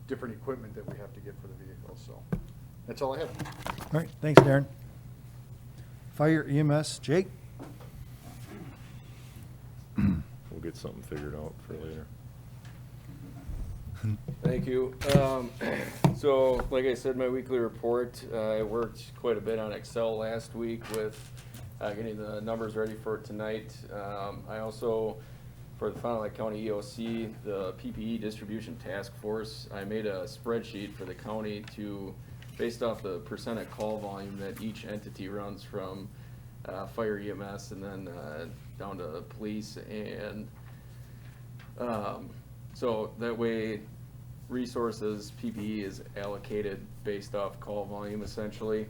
different equipment that we have to get for the vehicle, so that's all I have. All right, thanks, Darren. Fire EMS, Jake? We'll get something figured out for later. Thank you. So, like I said, my weekly report, I worked quite a bit on Excel last week with getting the numbers ready for tonight. I also, for the Fond du Lac County EOC, the PPE distribution task force, I made a spreadsheet for the county to, based off the percent of call volume that each entity runs from fire EMS and then down to police, and so that way resources, PPE is allocated based off call volume essentially,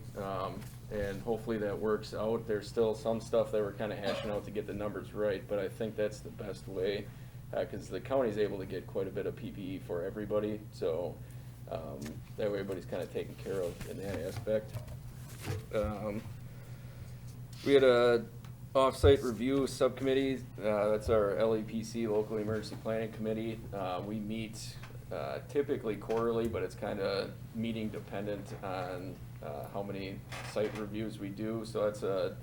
and hopefully that works out. There's still some stuff that we're kind of hashing out to get the numbers right, but I think that's the best way, because the county's able to get quite a bit of PPE for everybody, so that way everybody's kind of taken care of in that aspect. We had a off-site review subcommittee, that's our LEPC, Local Emergency Planning Committee. We meet typically quarterly, but it's kind of meeting dependent on how many site reviews we do. So that's a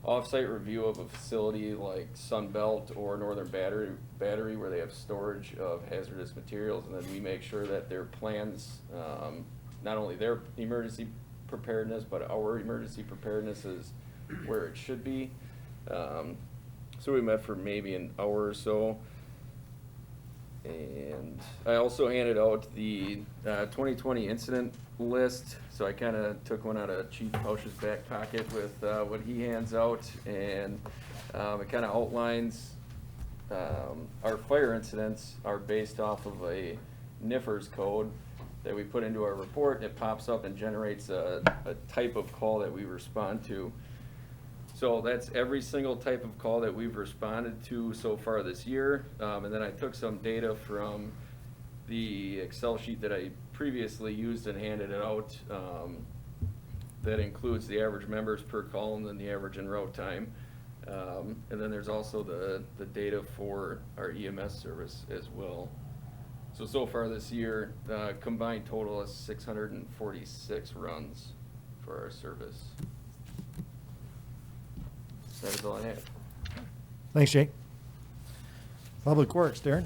off-site review of a facility like Sunbelt or Northern Battery where they have storage of hazardous materials, and then we make sure that their plans, not only their emergency preparedness, but our emergency preparedness is where it should be. So we met for maybe an hour or so. And I also handed out the 2020 incident list. So I kind of took one out of Chief Pausch's back pocket with what he hands out. And it kind of outlines our fire incidents are based off of a NIFRS code that we put into our report. And it pops up and generates a type of call that we respond to. So that's every single type of call that we've responded to so far this year. And then I took some data from the Excel sheet that I previously used and handed it out. That includes the average members per call and then the average en route time. And then there's also the data for our EMS service as well. So far this year, combined total is 646 runs for our service. That is all I have. Thanks, Jake. Public Works, Darren?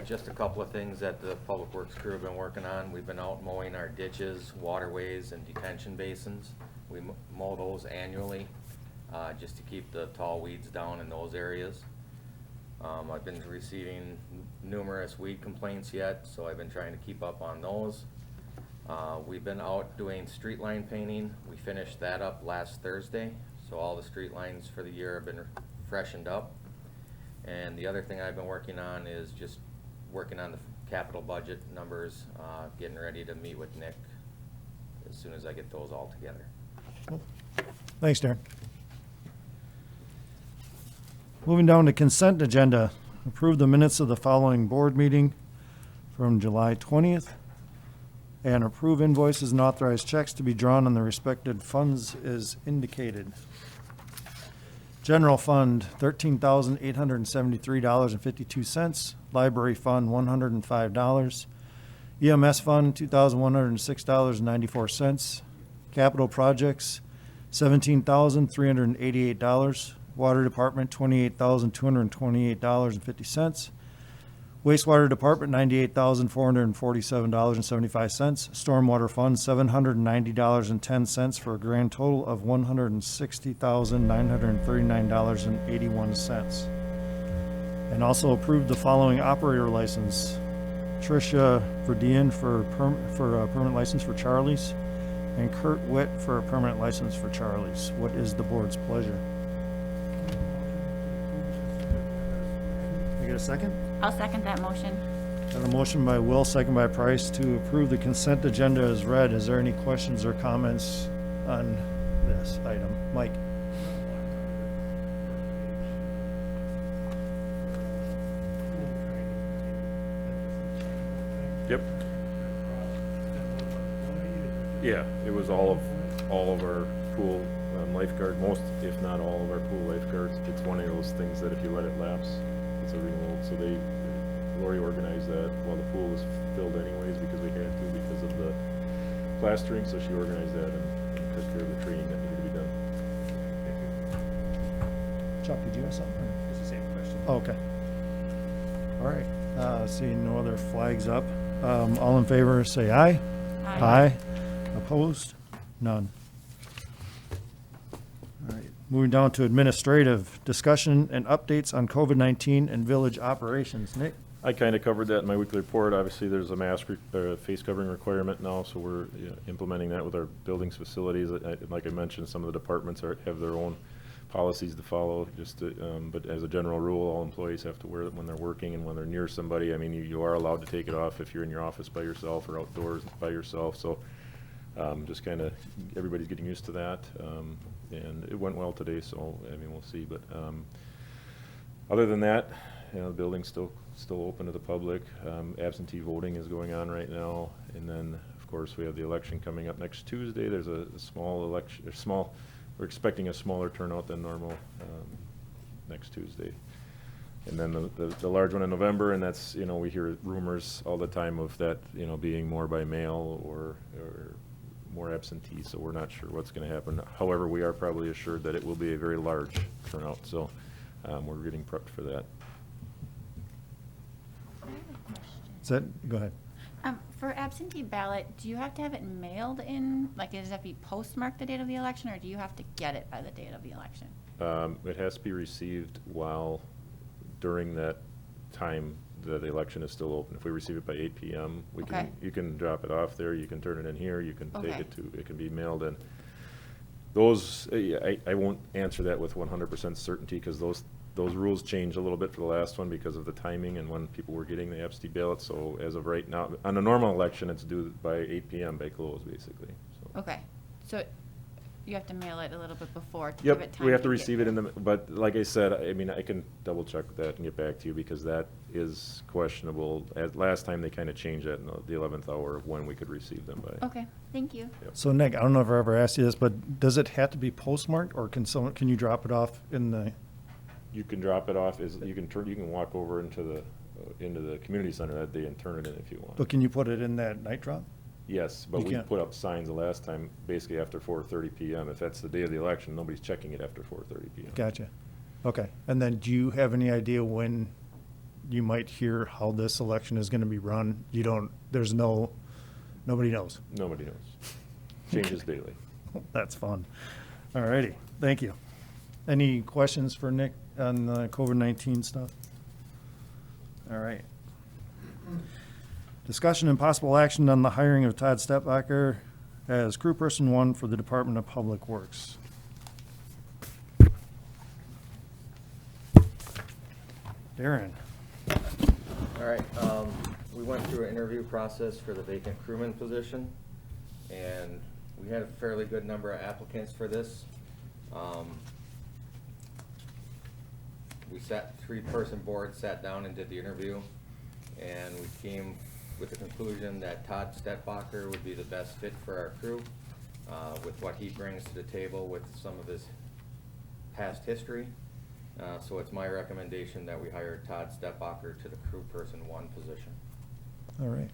Just a couple of things that the Public Works crew have been working on. We've been out mowing our ditches, waterways, and detention basins. We mow those annually, just to keep the tall weeds down in those areas. I've been receiving numerous weed complaints yet, so I've been trying to keep up on those. We've been out doing street line painting. We finished that up last Thursday, so all the street lines for the year have been freshened up. And the other thing I've been working on is just working on the capital budget numbers, getting ready to meet with Nick as soon as I get those all together. Thanks, Darren. Moving down to consent agenda. Approve the minutes of the following board meeting from July 20th. And approve invoices and authorize checks to be drawn on the respected funds as indicated. General Fund, $13,873.52. Library Fund, $105. EMS Fund, $2,106.94. Capital Projects, $17,388. Water Department, $28,228.50. Wastewater Department, $98,447.75. Stormwater Fund, $790.10 for a grand total of $160,939.81. And also approved the following operator license. Tricia Verdian for a permanent license for Charlie's, and Kurt Witt for a permanent license for Charlie's. What is the board's pleasure? You get a second? I'll second that motion. Got a motion by Will, second by Price to approve the consent agenda as read. Is there any questions or comments on this item? Mike? Yep. Yeah, it was all of our pool lifeguard, most, if not all of our pool lifeguards. It's one of those things that if you let it lapse, it's a renewal, so Lori organized that while the pool was filled anyways because we had to because of the plastering, so she organized that and took care of the training that needed to be done. Chuck, did you have something? It's the same question. Oh, okay. All right, seeing no other flags up, all in favor, say aye. Aye. Opposed? None. All right, moving down to administrative discussion and updates on COVID-19 and village operations. Nick? I kind of covered that in my weekly report. Obviously, there's a face covering requirement now, so we're implementing that with our buildings facilities. Like I mentioned, some of the departments have their own policies to follow, but as a general rule, all employees have to wear it when they're working and when they're near somebody. I mean, you are allowed to take it off if you're in your office by yourself or outdoors by yourself, so just kind of, everybody's getting used to that, and it went well today, so, I mean, we'll see, but other than that, the building's still open to the public. Absentee voting is going on right now, and then, of course, we have the election coming up next Tuesday. There's a small election, we're expecting a smaller turnout than normal next Tuesday. And then the large one in November, and that's, we hear rumors all the time of that, being more by mail or more absentee, so we're not sure what's going to happen. However, we are probably assured that it will be a very large turnout, so we're getting prepped for that. I have a question. Is that, go ahead. For absentee ballot, do you have to have it mailed in, like, does it have to be postmarked the date of the election, or do you have to get it by the date of the election? It has to be received during that time that the election is still open. If we receive it by 8 p.m., Okay. You can drop it off there, you can turn it in here, you can take Okay. it can be mailed in. Those, I won't answer that with 100% certainty, because those rules changed a little bit for the last one because of the timing and when people were getting the absentee ballots. So as of right now, on a normal election, it's due by 8 p.m. by close, basically. So. Okay, so you have to mail it a little bit before to give it Yep, time we have to get receive it here. but like I said, I mean, I can double check that and get back to you, because that is questionable. Last time, they kind of changed that in the 11th hour of when we could receive them by. Okay, thank you. Yep. So Nick, I don't know if I ever asked you this, but does it have to be postmarked, or can you drop it off in the? You can drop it off, you can walk over into the community center that day and turn it in if you want. But can you put it in that night drop? Yes, but You we can't. put up signs the last time, basically after 4:30 p.m. If that's the day of the election, nobody's checking it after 4:30 p.m. Gotcha. Okay. And then do you have any idea when you might hear how this election is going to be run? Nobody knows. Nobody knows. Changes daily. That's fun. All righty. Thank you. Any questions for Nick on the COVID-19 stuff? All right. Discussion and possible action on the hiring of Todd Stepbacher as crew person 1 for the Department of Public Works. Darren. All right, we went through an interview process for the vacant crewman position, and we had a fairly good number of applicants for this. Three-person board sat down and did the interview, and we came with the conclusion that Todd Stepbacher would be the best fit for our crew, with what he brings to the table with some of his past history. So it's my recommendation that we hire Todd Stepbacher to the crew person 1 position. All right.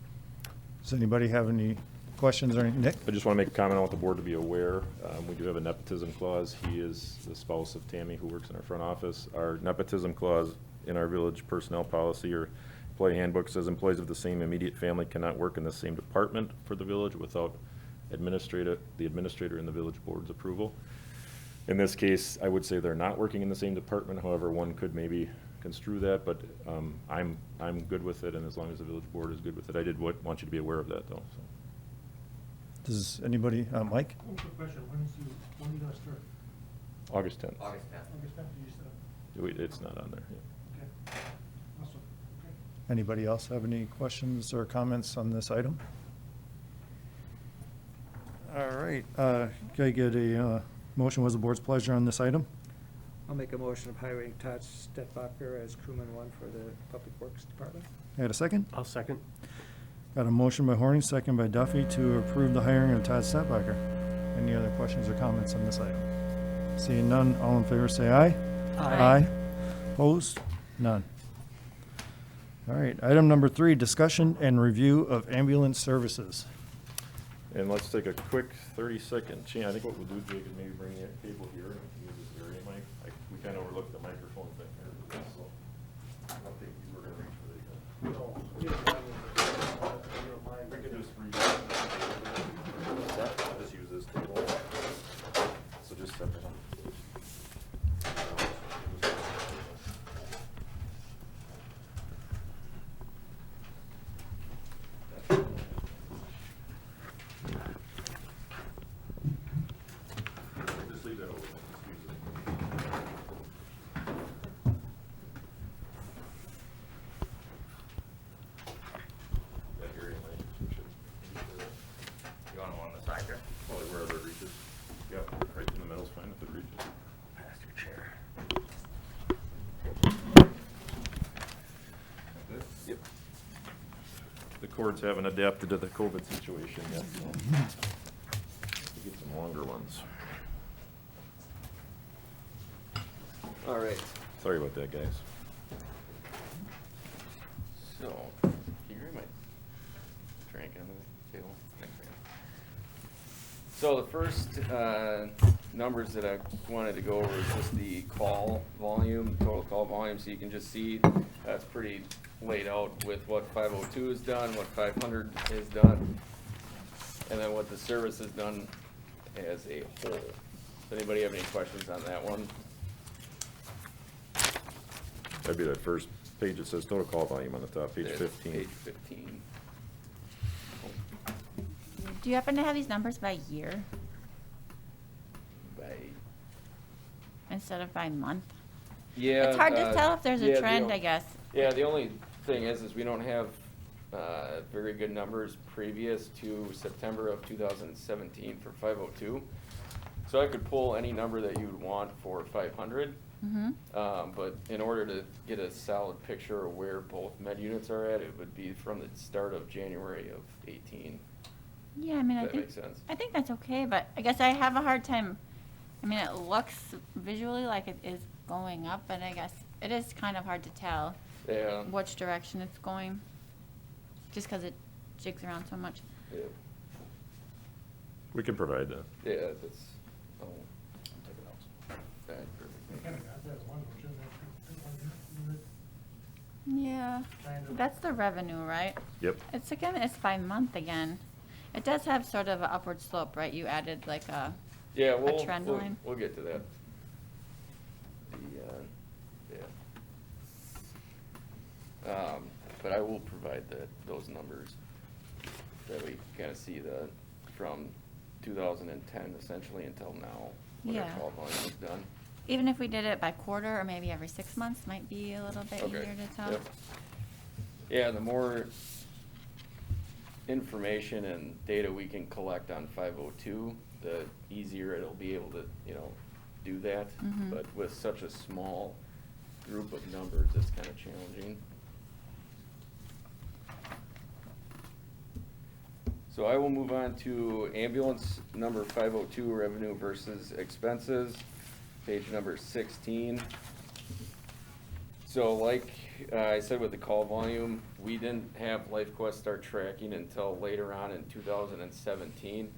Does anybody have any questions or anything? Nick? I just want to make a comment. I want the board to be aware. We do have a nepotism clause. He is the spouse of Tammy, who works in our front office. Our nepotism clause in our village personnel policy or employee handbook says employees of the same immediate family cannot work in the same department for the village without the administrator and the village board's approval. In this case, I would say they're not working in the same department. However, one could maybe construe that, but I'm good with it, and as long as the village board is good with it. I did want you to be aware of that, though. So. Does anybody, Mike? One quick question, when are you gonna start? August 10th. August 10th. August 10th, you said? It's not on there. Yeah. Okay. Awesome. Okay. Anybody else have any questions or comments on this item? All right, can I get a motion? Was the board's pleasure on this item? I'll make a motion of hiring Todd Stepbacher as crewman 1 for the Public Works Department. I got a second? I'll second. Got a motion by Horning, second by Duffy to approve the hiring of Todd Stepbacher. Any other questions or comments on this item? Seeing none, all in favor say aye. Aye. Opposed? None. All right, item number 3, discussion and review of ambulance services. And let's take a quick 30-second chance. I think what we'll do, Jake, is maybe bring the table here and use this area mic. We kind of overlooked the microphone thing here, so I don't think you were gonna reach for the, we could just I'll just use this table. So just step it up. Just leave that open. Just use it. That area might, we should. You want them on the side here? Well, wherever it reaches. Yeah, right in the middle's fine if it reaches. Pass your chair. Yep. The cords haven't adapted to the COVID situation yet, so we'll get some longer ones. All right, Sorry about that, guys. so, here am I drinking on the table. Thanks, man. So the first numbers that I wanted to go over is just the call volume, total call volume, so you can just see that's pretty laid out with what 502 has done, what 500 has done, and then what the service has done as a whole. Does anybody have any questions on that one? That'd be that first page that says total call volume on the top, page There's 15. Page 15. Do you happen to have these numbers by year By, instead of by month? yeah. It's hard to tell if there's yeah, a the trend, o- I guess. Yeah, the only thing is we don't have very good numbers previous to September of 2017 for 502. So I could pull any number that you would want for 500. Mm-hmm. But in order to get a solid picture of where both med units are at, it would be from the start of January of 18. Yeah, I mean, That makes sense. I think that's okay, but I guess I have a hard time, I mean, it looks visually like it is going up, but I guess it is kind of hard to tell Yeah. which direction it's going, just because it jigs around so much. Yeah, We can provide that. yeah, that's, oh, take it out. Alright, We perfect. kinda got that one, which is that, Yeah, kind of. that's the revenue, right? Yep. It's again, it's by month again. It does have sort of an upward slope, right? You added like a, Yeah, we'll, trend we'll, line. we'll get to that. Yeah. But I will provide those numbers, that we kinda see from 2010 essentially until now, what our Yeah. call volume is done. even if we did it by quarter or maybe every 6 months, might be a little bit Okay, easier to tell. yep. Yeah, the more information and data we can collect on 502, the easier it'll be able to, do that. Mhm. But with such a small group of numbers, it's kind of challenging. So I will move on to ambulance number 502, revenue versus expenses, page number 16. So like I said with the call volume, we didn't have LifeQuest start tracking until later on in 2017.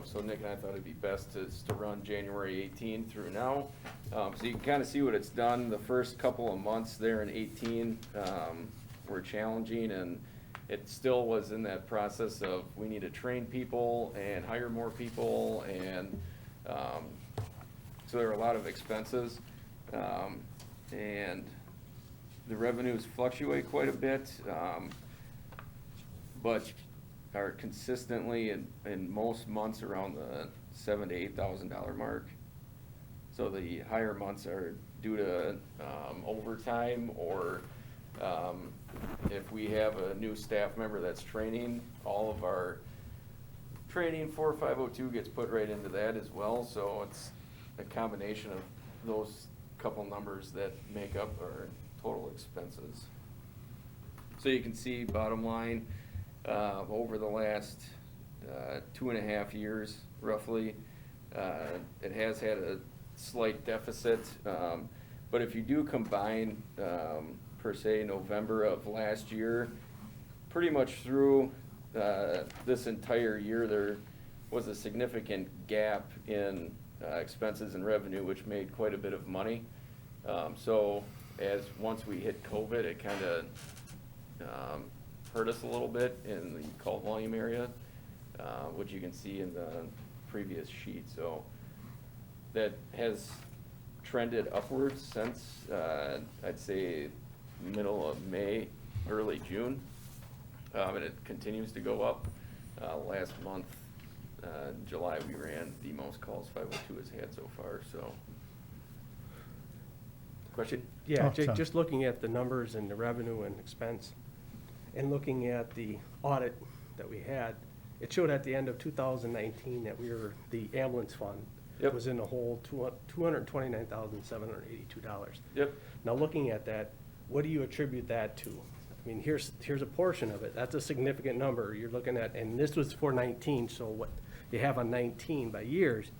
So Nick and I thought it'd be best to run January 18 through now. So you can kind of see what it's done. The first couple of months there in 18 were challenging, and it still was in that process of we need to train people and hire more people, and so there were a lot of expenses. And the revenues fluctuate quite a bit, but are consistently in most months around the $7,000 to $8,000 mark. So the higher months are due to overtime, or if we have a new staff member that's training, all of our training for 502 gets put right into that as well. So it's a combination of those couple numbers that make up our total expenses. So you can see bottom line, over the last 2.5 years roughly, it has had a slight deficit, but if you do combine per se, November of last year. Pretty much through this entire year, there was a significant gap in expenses and revenue, which made quite a bit of money. So once we hit COVID, it kind of hurt us a little bit in the call volume area, which you can see in the previous sheet. So that has trended upwards since, I'd say, middle of May, early June. And it continues to go up. Last month, July, we ran the most calls 502 has had so far, so. Question? Yeah, Oh, Jake, Tom. just looking at the numbers and the revenue and expense, and looking at the audit that we had, it showed at the end of 2019 that the ambulance fund Yep. was in the hole $229,782. Yep. Now, looking at that, what do you attribute that to? I mean, here's a portion of it. That's a significant number you're looking at, and this was for 19, so what you have on 19 by years,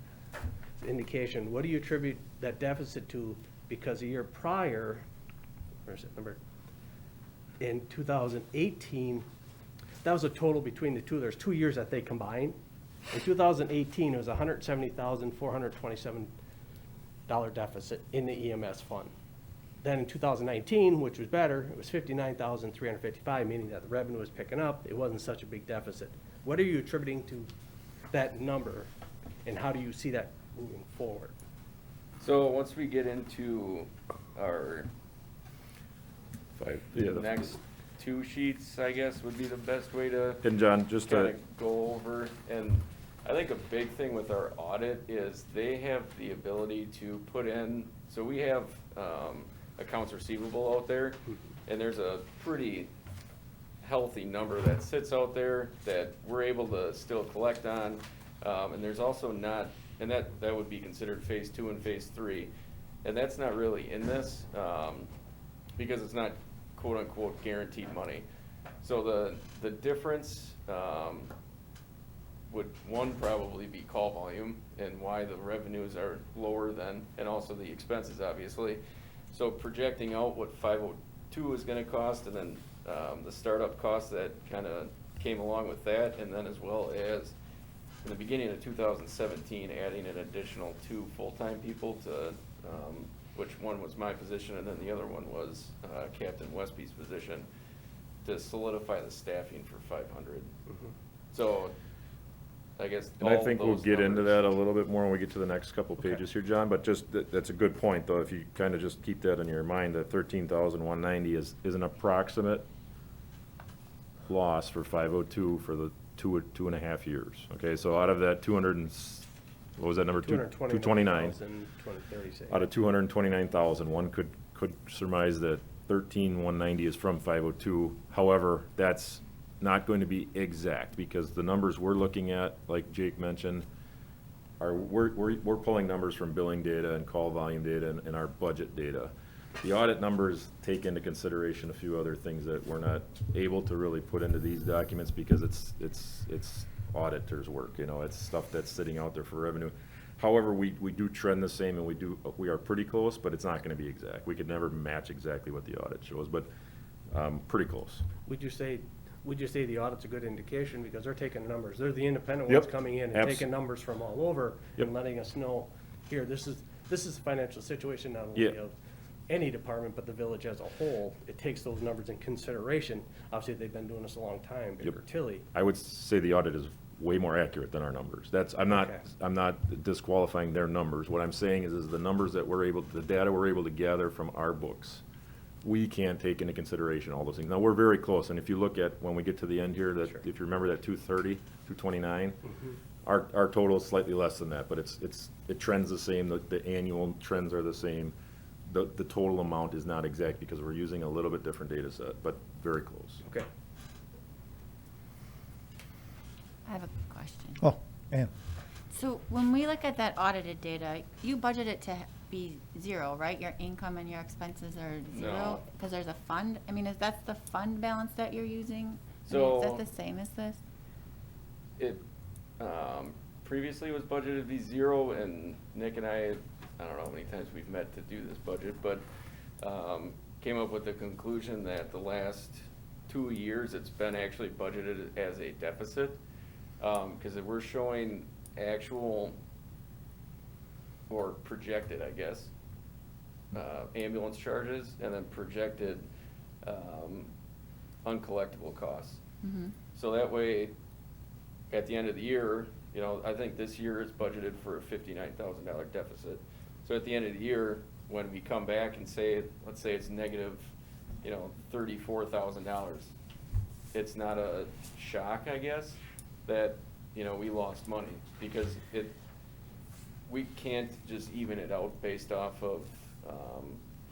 is indication, what do you attribute that deficit to? Because a year prior, where's that number? In 2018, that was a total between the two. There's 2 years that they combined. In 2018, it was $170,427 deficit in the EMS fund. Then in 2019, which was better, it was $59,355, meaning that the revenue was picking up. It wasn't such a big deficit. What are you attributing to that number, and how do you see that moving forward? So once we get into our Yeah, next two sheets, I guess, would be the best way to And John, just kind to, of go over. And I think a big thing with our audit is they have the ability to put in, so we have accounts receivable out there, and there's a pretty healthy number that sits out there that we're able to still collect on. And there's also not, and that would be considered phase 2 and phase 3. And that's not really in this, because it's not quote-unquote guaranteed money. So the difference would, one, probably be call volume and why the revenues are lower than, and also the expenses, obviously. So projecting out what 502 is gonna cost, and then the startup costs that kind of came along with that, and then as well as in the beginning of 2017, adding an additional 2 full-time people to, which one was my position, and then the other one was Captain Westby's position, to solidify the staffing for 500. So, I guess and I all think we'll those get into numbers- that a little bit more when we get to the next couple Okay. pages here, John, but just, that's a good point, though, if you kind of just keep that in your mind, that 13,190 is an approximate loss for 502 for the two and a half years, okay? So out of that 200 and, what was that number? 229. 229,236. Out of 229,000, one could surmise that 13,190 is from 502. However, that's not going to be exact, because the numbers we're looking at, like Jake mentioned, we're pulling numbers from billing data and call volume data and our budget data. The audit numbers take into consideration a few other things that we're not able to really put into these documents, because it's auditors' work, you know, it's stuff that's sitting out there for revenue. However, we do trend the same, and we are pretty close, but it's not gonna be exact. We could never match exactly what the audit shows, but pretty close. Would you say the audit's a good indication, because they're taking numbers, they're the independent Yep. ones coming in and Abs- taking numbers from all over Yep. and letting us know, here, this is the financial situation not Yeah. only of any department, but the village as a whole. It takes those numbers in consideration. Obviously, they've been doing this a long time, Baker Yep. Tilly. I would say the audit is way more accurate than our numbers. I'm Okay. not disqualifying their numbers. What I'm saying is the numbers that the data we're able to gather from our books, we can't take into consideration all those things. Now, we're very close, and if you look at, when we get to the end here, that, Sure. if you remember that 230, 229, Mm-hmm. our total is slightly less than that, but it trends the same, the annual trends are the same. The total amount is not exact, because we're using a little bit different data set, but very close. Okay. I have a question. Oh, Ann. So when we look at that audited data, you budget it to be zero, right? Your income and your expenses are zero? No. Because there's a fund, I mean, is that the fund balance that you're using? I mean, So- is that the same as this? It previously was budgeted to be 0, and Nick and I don't know how many times we've met to do this budget, but came up with the conclusion that the last 2 years, it's been actually budgeted as a deficit. Cause if we're showing actual or projected, I guess, ambulance charges and then projected, uncollectible costs. Mhm. So that way, at the end of the year, you know, I think this year is budgeted for a $59,000 deficit. So at the end of the year, when we come back and say, let's say it's negative, you know, $34,000, it's not a shock, I guess, that, you know, we lost money, because we can't just even it out based off of,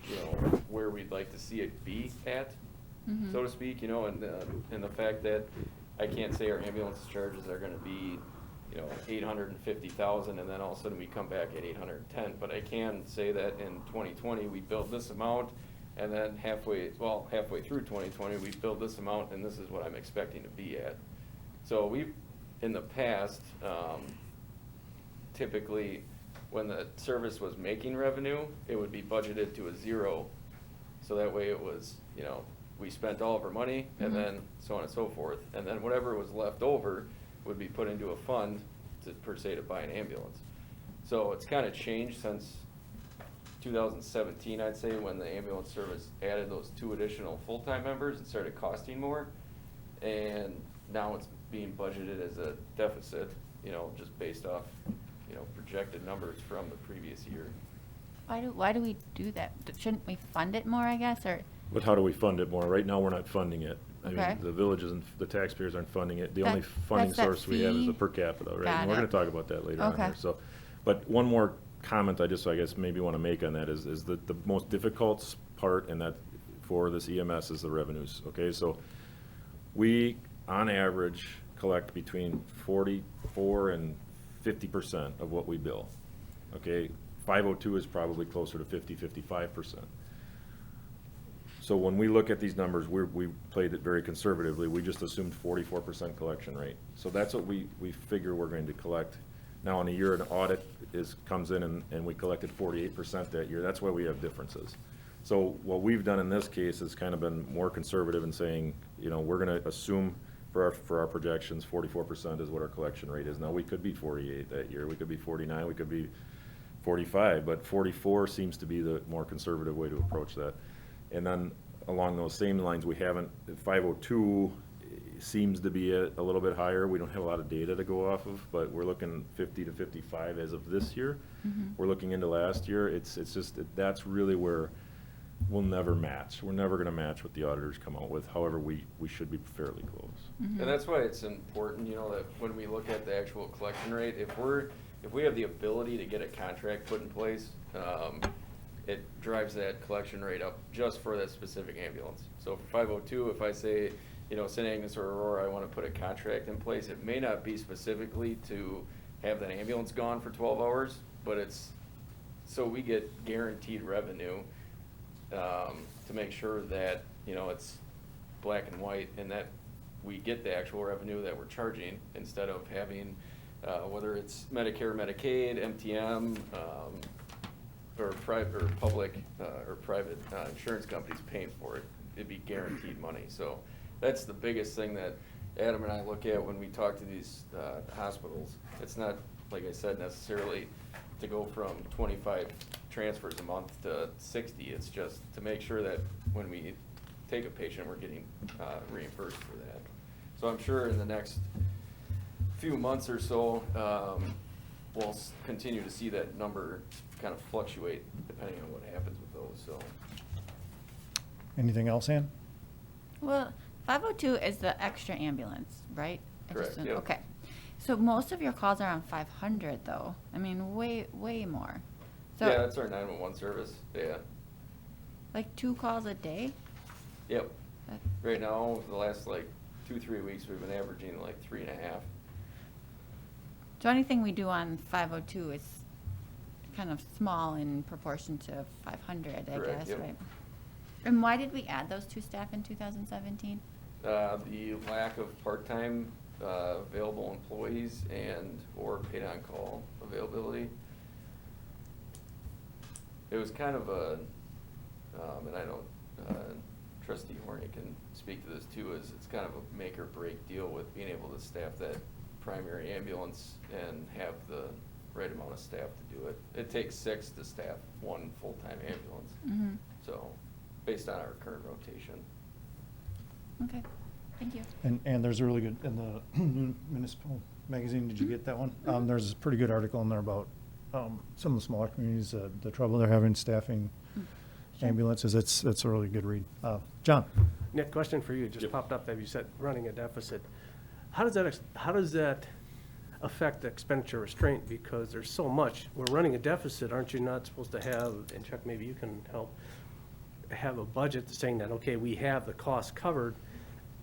you know, where we'd like to see it be at, Mhm. so to speak, you know, and the fact that I can't say our ambulance charges are gonna be, you know, 850,000, and then all of a sudden we come back at 810, but I can say that in 2020, we billed this amount, and then halfway through 2020, we billed this amount, and this is what I'm expecting to be at. So we've, in the past, typically, when the service was making revenue, it would be budgeted to a 0. So that way it was, you know, we spent all of our money, and Mhm. then so on and so forth. And then whatever was left over would be put into a fund to, per se, to buy an ambulance. So it's kind of changed since 2017, I'd say, when the ambulance service added those 2 additional full-time members and started costing more. And now it's being budgeted as a deficit, you know, just based off, you know, projected numbers from the previous year. Why do we do that? Shouldn't we fund it more, I guess, or? But how do we fund it more? Right now, we're not funding it. I Okay. mean, the villages and the taxpayers aren't funding it. The That- only funding that's that source we have is the fee? per capita, right? Got And we're it. gonna talk about that later on Okay. here, so. But one more comment I guess, maybe wanna make on that is that the most difficult part in that, for this EMS, is the revenues, okay? So we, on average, collect between 44 and 50% of what we bill, okay? 502 is probably closer to 55%. So when we look at these numbers, we played it very conservatively. We just assumed 44% collection rate. So that's what we figure we're going to collect. Now, in a year, an audit comes in and we collected 48% that year. That's why we have differences. So what we've done in this case has kind of been more conservative in saying, you know, we're gonna assume for our projections, 44% is what our collection rate is. Now, we could be 48 that year, we could be 49, we could be 45, but 44 seems to be the more conservative way to approach that. And then along those same lines, we haven't, 502 seems to be a little bit higher. We don't have a lot of data to go off of, but we're looking 50 to 55 as of this year. Mhm. We're looking into last year. It's just, that's really where we'll never match. We're never gonna match what the auditors come out with. However, we should be fairly close. Mhm. And that's why it's important, you know, that when we look at the actual collection rate, if we have the ability to get a contract put in place, it drives that collection rate up just for that specific ambulance. So for 502, if I say, you know, St. Agnes or Aurora, I wanna put a contract in place, it may not be specifically to have that ambulance gone for 12 hours, but it's, so we get guaranteed revenue, to make sure that, you know, it's black and white, and that we get the actual revenue that we're charging, instead of having, whether it's Medicare, Medicaid, MTM, or private, or public, or private, insurance companies paying for it. It'd be guaranteed money. So that's the biggest thing that Adam and I look at when we talk to these, hospitals. It's not, like I said, necessarily to go from 25 transfers a month to 60. It's just to make sure that when we take a patient, we're getting, reimbursed for that. So I'm sure in the next few months or so, we'll continue to see that number kind of fluctuate depending on what happens with those, so. Anything else, Ann? Well, 502 is the extra ambulance, right? I just Correct, don't- yep. Okay. So most of your calls are on 500 though. I mean, way more. So Yeah, that's our 911 service, yeah. like 2 calls a day? Yep. That- Right now, for the last like 2-3 weeks, we've been averaging like 3.5. So anything we do on 502 is kind of small in proportion to 500, I Correct, guess, yep. right? And why did we add those 2 staff in 2017? The lack of part-time, available employees and or paid on-call availability. It was kind of a, and I don't Trustee Horny can speak to this too, is it's kind of a make or break deal with being able to staff that primary ambulance and have the right amount of staff to do it. It takes 6 to staff 1 full-time ambulance. Mhm. So, based on our current rotation. Okay, thank you. And there's a really good, in the municipal magazine, did you get that one? Mhm. There's a pretty good article in there about some of the smaller communities, the trouble they're having staffing Sure. ambulances. It's a really good read. John? Nick, question for you, just Yep. popped up that you said running a deficit. How does that affect expenditure restraint? Because there's so much, we're running a deficit, aren't you not supposed to have, and Chuck, maybe you can help, have a budget saying that, okay, we have the cost covered,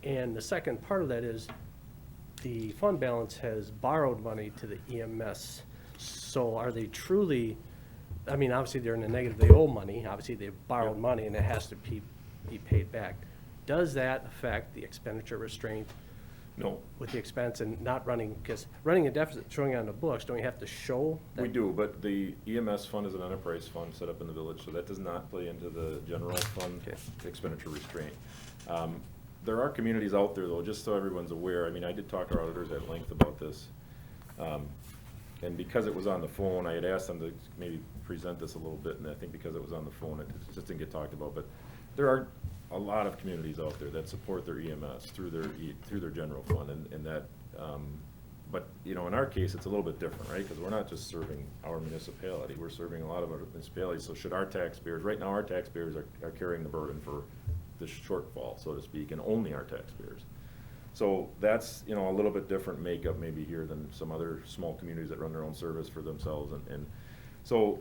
and the second part of that is the fund balance has borrowed money to the EMS. So are they truly, I mean, obviously they're in the negative, they owe money, obviously they've borrowed Yep. money and it has to be paid back. Does that affect the expenditure restraint No, with the expense and not running, because running a deficit, showing on the books, don't you have to show that? we do, but the EMS fund is an enterprise fund set up in the village, so that does not play into the general fund Okay. expenditure restraint. There are communities out there, though, just so everyone's aware, I mean, I did talk to our auditors at length about this. And because it was on the phone, I had asked them to maybe present this a little bit, and I think because it was on the phone, it just didn't get talked about. But there are a lot of communities out there that support their EMS through their general fund, and that, but, you know, in our case, it's a little bit different, right? Because we're not just serving our municipality, we're serving a lot of other municipalities. So should our taxpayers, right now, our taxpayers are carrying the burden for the shortfall, so to speak, and only our taxpayers. So that's, you know, a little bit different makeup maybe here than some other small communities that run their own service for themselves. And so,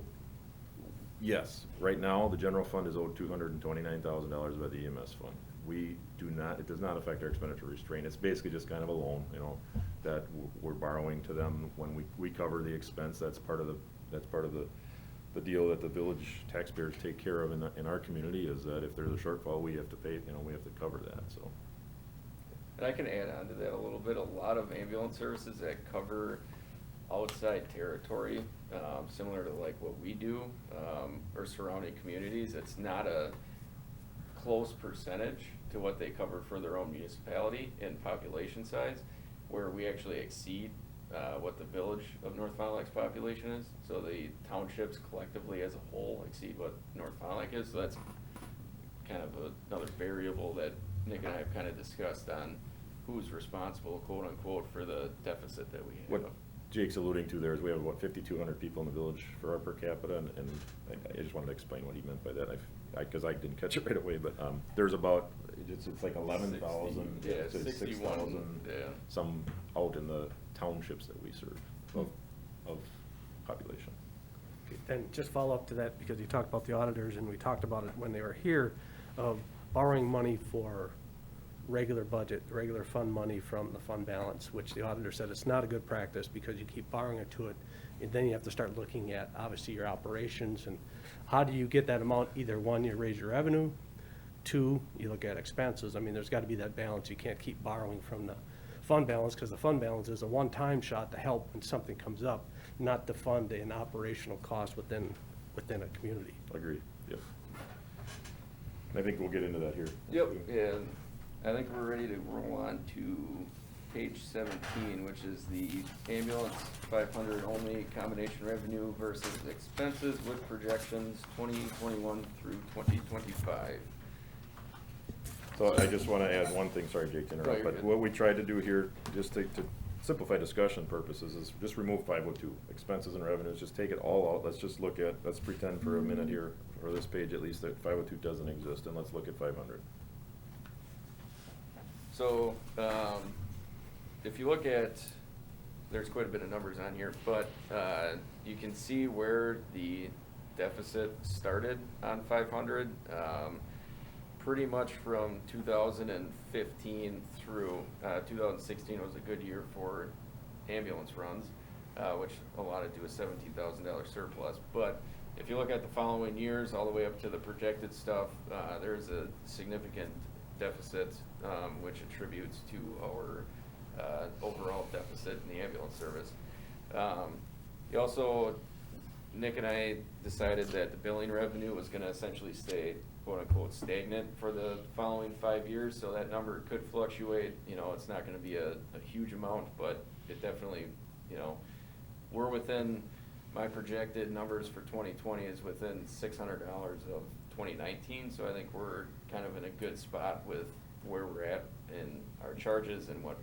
yes, right now, the general fund is owed $229,000 by the EMS fund. We do not, it does not affect our expenditure restraint. It's basically just kind of a loan, you know, that we're borrowing to them when we cover the expense. That's part of the deal that the village taxpayers take care of in our community, is that if there's a shortfall, we have to pay, you know, we have to cover that, so. And I can add on to that a little bit. A lot of ambulance services that cover outside territory, similar to like what we do, or surrounding communities, it's not a close percentage to what they cover for their own municipality in population size, where we actually exceed what the village of North Fond du Lac's population is. So the townships collectively as a whole exceed what North Fond du Lac is. So that's kind of another variable that Nick and I have kind of discussed on who's responsible, quote unquote, for the deficit that we have. What Jake's alluding to there is we have, what, 5,200 people in the village for our per capita, and I just wanted to explain what he meant by that, because I didn't catch it right away, but there's about, it's like 11,000, 60, yeah, to 61, 6,000, yeah. some out in the townships that we serve of population. And just follow up to that, because you talked about the auditors, and we talked about it when they were here, of borrowing money for regular budget, regular fund money from the fund balance, which the auditor said it's not a good practice, because you keep borrowing into it, and then you have to start looking at, obviously, your operations, and how do you get that amount? Either one, you raise your revenue, two, you look at expenses. I mean, there's got to be that balance. You can't keep borrowing from the fund balance, because the fund balance is a one-time shot to help when something comes up, not to fund an operational cost within a community. Agreed, yep. I think we'll get into that here. Yep, and I think we're ready to roll on to page 17, which is the ambulance 500 only combination revenue versus expenses with projections 2021 through 2025. So I just want to add one thing, sorry Jake to No, interrupt, you're but good. what we tried to do here, just to simplify discussion purposes, is just remove 502, expenses and revenues, just take it all out. Let's just look at, let's pretend for a minute here, or this page at least, that 502 doesn't exist, and let's look at 500. So, if you look at, there's quite a bit of numbers on here, but you can see where the deficit started on 500. Pretty much from 2015 through 2016 was a good year for ambulance runs, which allotted to a $17,000 surplus. But if you look at the following years, all the way up to the projected stuff, there's a significant deficit, which attributes to our overall deficit in the ambulance service. You also, Nick and I decided that the billing revenue was going to essentially stay quote-unquote stagnant for the following 5 years, so that number could fluctuate. You know, it's not gonna be a huge amount, but it definitely, you know, we're within, my projected numbers for 2020 is within $600 of 2019, so I think we're kind of in a good spot with where we're at in our charges and where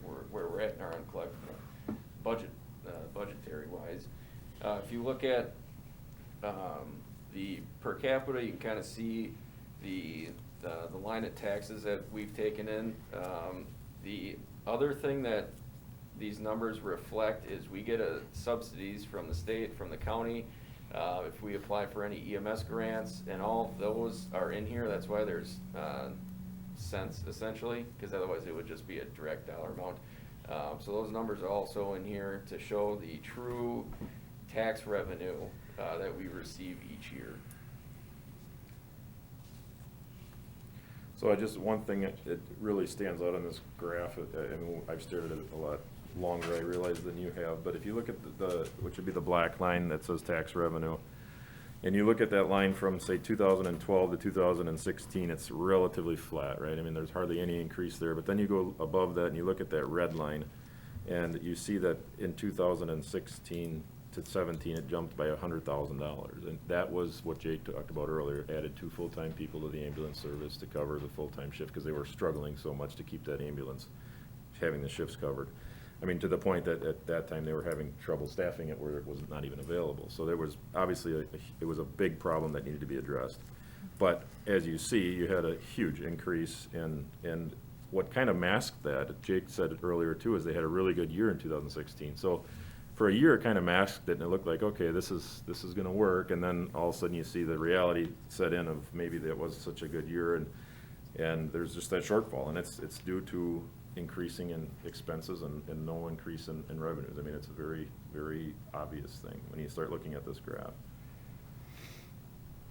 we're at in our uncollectible budget, budgetary wise. If you look at the per capita, you can kind of see the line of taxes that we've taken in. The other thing that these numbers reflect is we get subsidies from the state, from the county, if we apply for any EMS grants, and all of those are in here. That's why there's cents essentially, because otherwise it would just be a direct dollar amount. So those numbers are also in here to show the true tax revenue that we receive each year. So one thing that really stands out on this graph, I mean, I've stared at it a lot longer, I realize, than you have, but if you look at which would be the black line that says tax revenue, and you look at that line from, say, 2012 to 2016, it's relatively flat, right? I mean, there's hardly any increase there, but then you go above that and you look at that red line, and you see that in 2016 to 17, it jumped by $100,000, and that was what Jake talked about earlier, added 2 full-time people to the ambulance service to cover the full-time shift, because they were struggling so much to keep that ambulance having the shifts covered. I mean, to the point that at that time they were having trouble staffing it where it was not even available. So there was obviously it was a big problem that needed to be addressed. But as you see, you had a huge increase and what kind of masked that, Jake said it earlier too, is they had a really good year in 2016. So for a year it kind of masked it, and it looked like, okay, this is going to work, and then all of a sudden you see the reality set in of maybe that wasn't such a good year, and there's just that shortfall, and it's due to increasing in expenses and no increase in revenues. I mean, it's a very, very obvious thing when you start looking at this graph.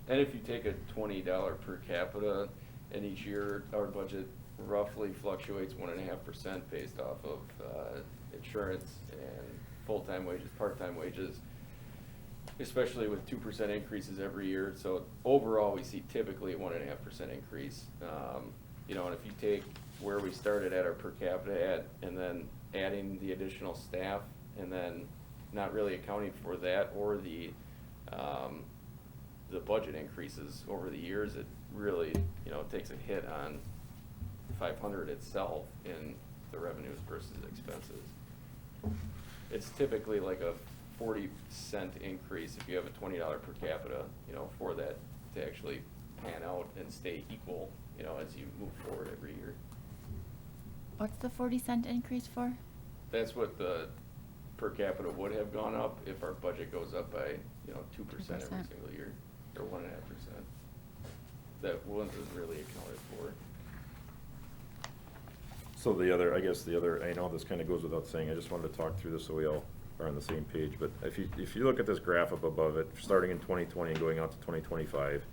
And if you take a $20 per capita, and each year our budget roughly fluctuates 1.5% based off of insurance and full-time wages, part-time wages, especially with 2% increases every year. So overall, we see typically a 1.5% increase. You know, and if you take where we started at our per capita at, and then adding the additional staff, and then not really accounting for that or the budget increases over the years, it really, you know, takes a hit on 500 itself in the revenues versus expenses. It's typically like a 40-cent increase if you have a $20 per capita, you know, for that to actually pan out and stay equal, you know, as you move forward every year. What's the 40-cent increase for? That's what the per capita would have gone up if our budget goes up by, you know, 2% every 2%. single year, or 1.5%. That wasn't really accounted for. So I guess the other, I know this kind of goes without saying, I just wanted to talk through this so we all are on the same page, but if you look at this graph up above it, starting in 2020 and going out to 2025,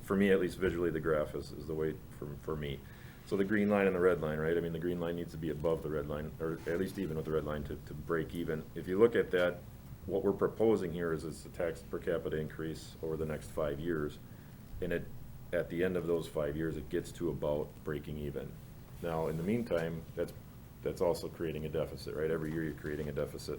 for me at least visually, the graph is the way for me. So the green line and the red line, right? I mean, the green line needs to be above the red line, or at least even with the red line to break even. If you look at that, what we're proposing here is the tax per capita increase over the next 5 years, and at the end of those 5 years, it gets to about breaking even. Now, in the meantime, that's also creating a deficit, right? Every year you're creating a deficit,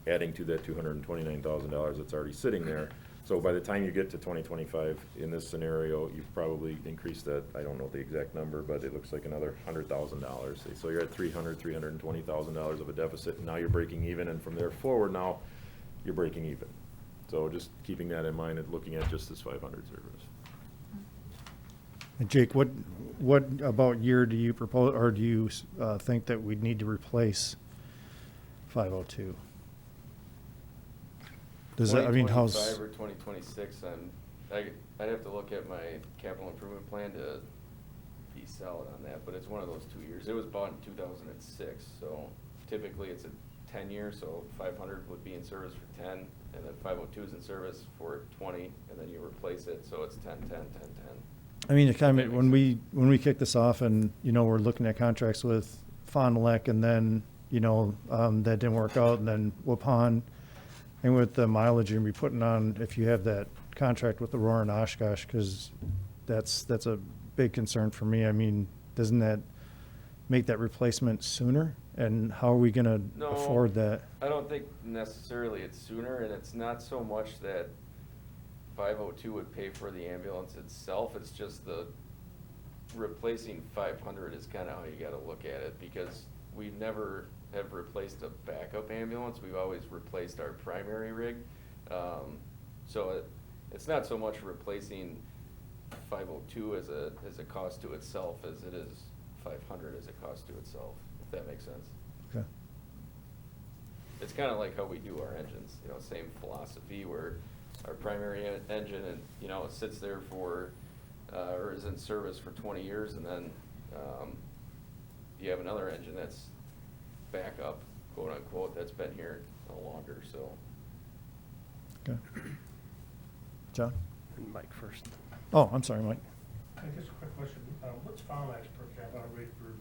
adding to that $229,000 that's already sitting there. So by the time you get to 2025, in this scenario, you've probably increased that, I don't know the exact number, but it looks like another $100,000. So you're at $320,000 of a deficit, and now you're breaking even, and from there forward now, you're breaking even. So just keeping that in mind and looking at just this 500 service. And Jake, what about year do you propose, or do you think that we'd need to replace 502? Does that, I mean, how's? 2025 or 2026, I'd have to look at my capital improvement plan to be solid on that, but it's one of those 2 years. It was bought in 2006, so typically it's a 10-year, so 500 would be in service for 10, and then 502 is in service for 20, and then you replace it, so it's 10, 10, 10, 10. I mean, it kind of, when we kick this off and, you know, we're looking at contracts with Fond du Lac, and then, you know, that didn't work out, and then Waupun, and with the mileage you're gonna be putting on, if you have that contract with Aurora and Oshkosh, because that's a big concern for me. I mean, doesn't that make that replacement sooner? And how are we gonna No. afford that? I don't think necessarily it's sooner, and it's not so much that 502 would pay for the ambulance itself, it's just the replacing 500 is kind of how you gotta look at it, because we never have replaced a backup ambulance, we've always replaced our primary rig. So it's not so much replacing 502 as a cost to itself as it is 500 as a cost to itself, if that makes sense. Okay. It's kind of like how we do our engines, you know, same philosophy where our primary engine, and, you know, it sits there for, or is in service for 20 years, and then you have another engine that's backup, quote unquote, that's been here no longer, so. Okay. John? And Mike first. Oh, I'm sorry, Mike. I guess a quick question, what's Fond du Lac's per capita rate for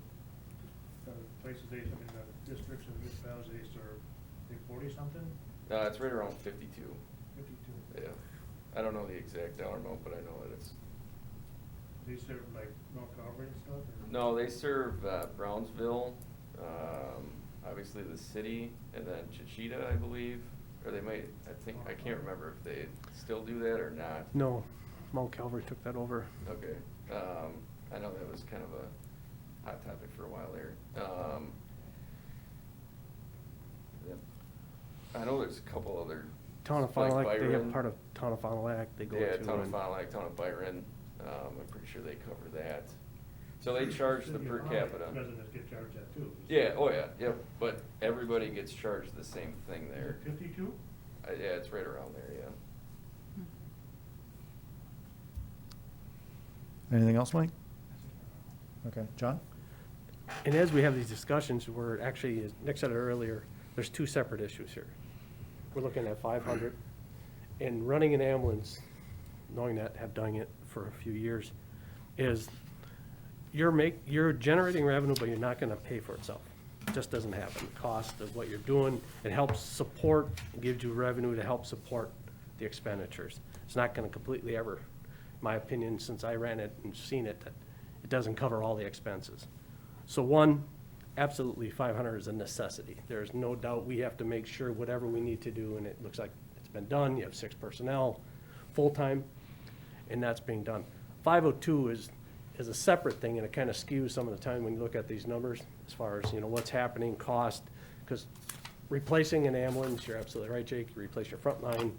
places, I mean, the districts and municipalities, they 40-something? It's right around 52, 52? yeah. I don't know the exact dollar amount, but I know that it's, They serve like North Carver and stuff? or- no, they serve Brownsville, obviously the city, and then Chichita, I believe, or they might, I can't remember if they still do that or not. No, Mount Calvary took that over. Okay, I know that was kind of a hot topic for a while there. I know there's a couple other. Town of Fond du like Lac, they have Byron. part of Town of Fond du Lac they go to. Yeah, Town of and- Fond du Lac, Town of Byron, I'm pretty sure they cover that. So they charge the City per of Fond du Lac capita. Residents get charged that too. Yeah, oh yeah, yep, but everybody gets charged the same thing there. 52? Yeah, it's right around there, yeah. Anything else, Mike? Okay, John? And as we have these discussions, we're actually, as Nick said it earlier, there's two separate issues here. We're looking at 500, and running an ambulance, knowing that, have done it for a few years, is you're generating revenue, but you're not gonna pay for itself. It just doesn't happen. The cost of what you're doing, it helps support, it gives you revenue to help support the expenditures. It's not gonna completely ever, in my opinion, since I ran it and seen it, that it doesn't cover all the expenses. So one, absolutely 500 is a necessity. There's no doubt we have to make sure whatever we need to do, and it looks like it's been done. You have 6 personnel, full-time, and that's being done. 502 is a separate thing, and it kind of skews some of the time when you look at these numbers as far as, you know, what's happening, cost, because replacing an ambulance, you're absolutely right, Jake, you replace your front line.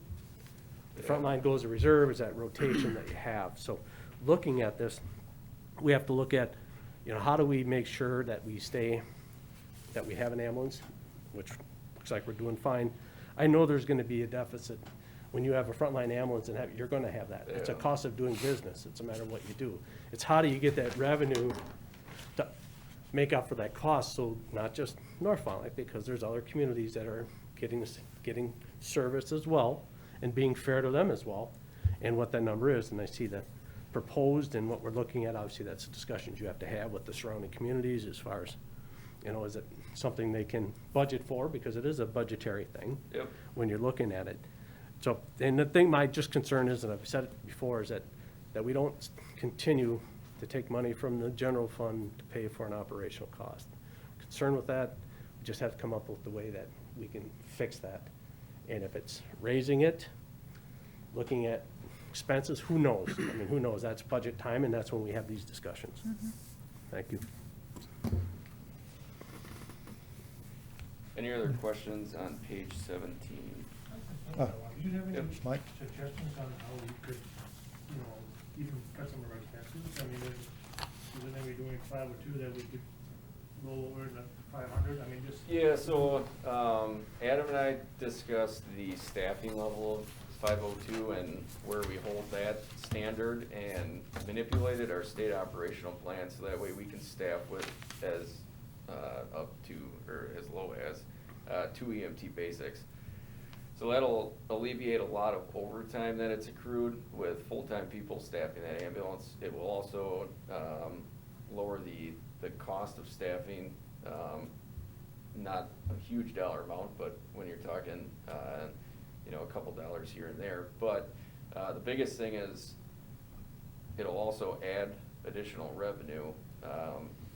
The front line goes to reserve, is that rotation that you have. So looking at this, we have to look at, you know, how do we make sure that we have an ambulance, which looks like we're doing fine. I know there's gonna be a deficit. When you have a frontline ambulance and you're gonna have that. It's a Yeah. cost of doing business. It's a matter of what you do. It's how do you get that revenue to make up for that cost, so not just North Fond du Lac, because there's other communities that are getting service as well, and being fair to them as well, and what that number is, and I see that proposed and what we're looking at, obviously, that's discussions you have to have with the surrounding communities as far as, you know, is it something they can budget for, because it is a budgetary thing. Yep. When you're looking at it. So, and the thing, my just concern is, and I've said it before, is that we don't continue to take money from the general fund to pay for an operational cost. Concerned with that, we just have to come up with the way that we can fix that. And if it's raising it, looking at expenses, who knows? I mean, who knows? That's budget time, and that's when we have these discussions. Thank you. Any other questions on page 17? Ah. Do you have any Yep. Mike? suggestions on how we could, you know, even cut some of our expenses? I mean, is there any doing 502 that we could roll over to 500? I mean, just. Yeah, so, Adam and I discussed the staffing level of 502 and where we hold that standard, and manipulated our state operational plan so that way we can staff with as, up to, or as low as, 2 EMT basics. So that'll alleviate a lot of overtime that it's accrued with full-time people staffing that ambulance. It will also, lower the cost of staffing, not a huge dollar amount, but when you're talking, you know, a couple dollars here and there. But the biggest thing is it'll also add additional revenue,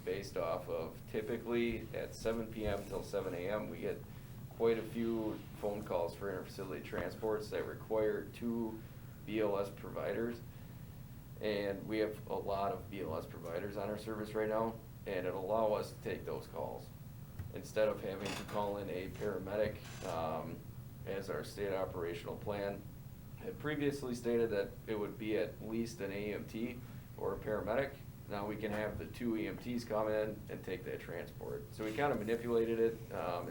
based off of typically at 7 PM till 7 AM, we get quite a few phone calls for interfacility transports that require 2 BLS providers. And we have a lot of BLS providers on our service right now, and it'll allow us to take those calls. Instead of having to call in a paramedic, as our state operational plan had previously stated that it would be at least an EMT or a paramedic. Now we can have the 2 EMTs come in and take that transport. So we kind of manipulated it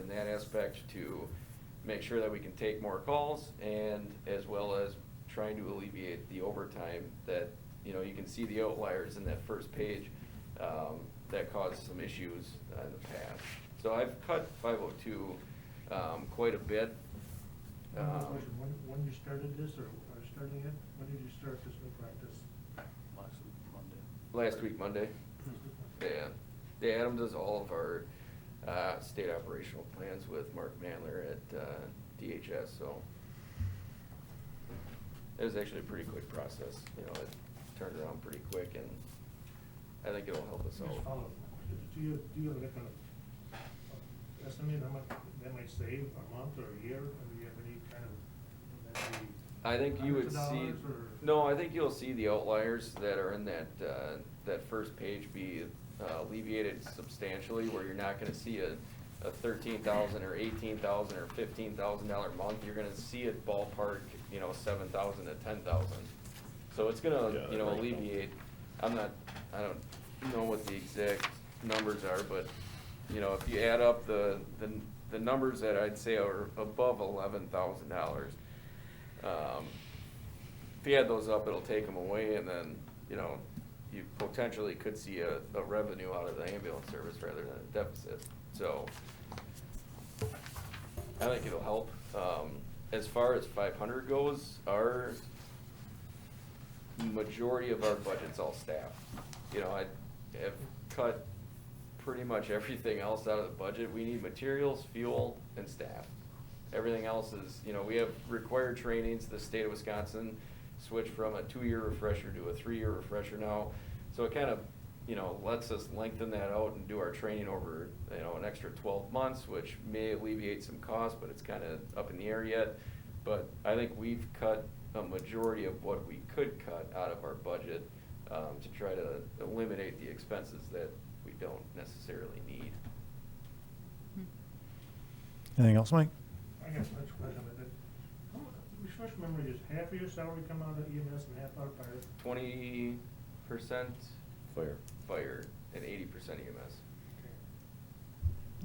in that aspect to make sure that we can take more calls, and as well as trying to alleviate the overtime that, you know, you can see the outliers in that first page that caused some issues in the past. So I've cut 502 quite a bit. One more question. When you started this, or are starting it, when did you start this new practice? Last week, Monday. Yeah. Yeah, Adam does all of our state operational plans with Mark Mandler at DHS, so it was actually a pretty quick process. You know, it turned around pretty quick, and I think it'll help us Just out. follow up. Do you have like an estimate how much that might save a month or a year? Or do you have any kind of, maybe I think you would hundreds of see, dollars, or- no, I think you'll see the outliers that are in that, that first page be alleviated substantially, where you're not gonna see a $13,000 or $18,000 or $15,000 month. You're gonna see it ballpark, you know, 7,000 to 10,000. So it's gonna, Yeah, you know, right. alleviate, I don't know what the exact numbers are, but, you know, if you add up the numbers that I'd say are above $11,000, if you add those up, it'll take them away, and then, you know, you potentially could see a revenue out of the ambulance service rather than a deficit. So I think it'll help. As far as 500 goes, our majority of our budget's all staff. You know, I have cut pretty much everything else out of the budget. We need materials, fuel, and staff. Everything else is, you know, we have required trainings. The state of Wisconsin switched from a 2-year refresher to a 3-year refresher now. So it kind of, you know, lets us lengthen that out and do our training over, you know, an extra 12 months, which may alleviate some costs, but it's kind of up in the air yet. But I think we've cut a majority of what we could cut out of our budget to try to eliminate the expenses that we don't necessarily need. Anything else, Mike? I guess that's a question, but that, refresh memory, is half of your salary come out of EMS and half out of fire? 20% Fire. fire and 80% EMS.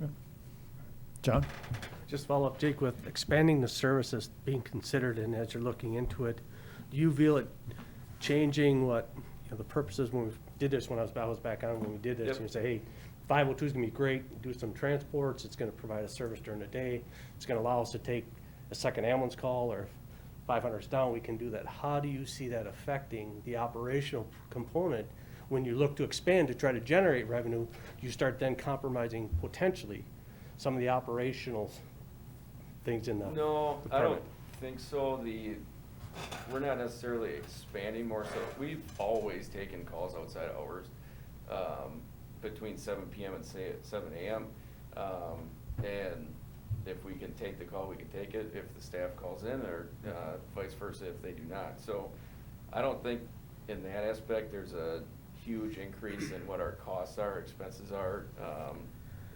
Okay. John? Just follow up, Jake, with expanding the services being considered, and as you're looking into it, do you feel it changing what, you know, the purposes when we did this, when I was back on when we did this, Yep. and you say, hey, 502 is gonna be great, do some transports, it's gonna provide a service during the day, it's gonna allow us to take a second ambulance call, or if 500's down, we can do that. How do you see that affecting the operational component when you look to expand to try to generate revenue? You start then compromising potentially some of the operational things in the No, I don't department. think so. We're not necessarily expanding more so. We've always taken calls outside hours, between 7 PM and say at 7 AM. And if we can take the call, we can take it, if the staff calls in, or vice versa if they do not. So I don't think in that aspect there's a huge increase in what our costs are, expenses are,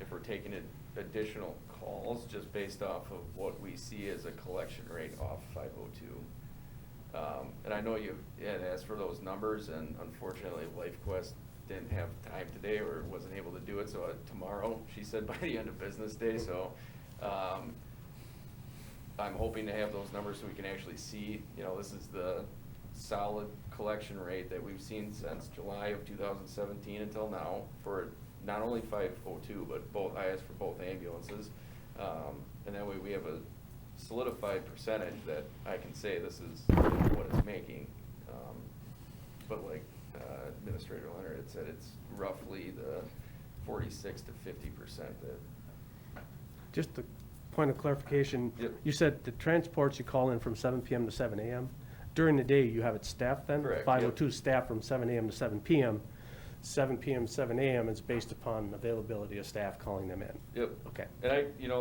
if we're taking additional calls, just based off of what we see as a collection rate off 502. And I know you had asked for those numbers, and unfortunately LifeQuest didn't have time today, or wasn't able to do it, so tomorrow, she said, by the end of business day, so I'm hoping to have those numbers so we can actually see, you know, this is the solid collection rate that we've seen since July of 2017 until now, for not only 502, but both, I asked for both ambulances. And that way we have a solidified percentage that I can say this is what it's making. But like Administrator Leonard had said, it's roughly the 46 to 50% that. Just a point of clarification. Yep. You said the transports you call in from 7 PM to 7 AM. during the day, you have it staffed then? Correct, yep. 502 staff from 7 AM to 7 PM. 7 PM, 7 AM is based upon availability of staff calling them in. Yep. Okay. And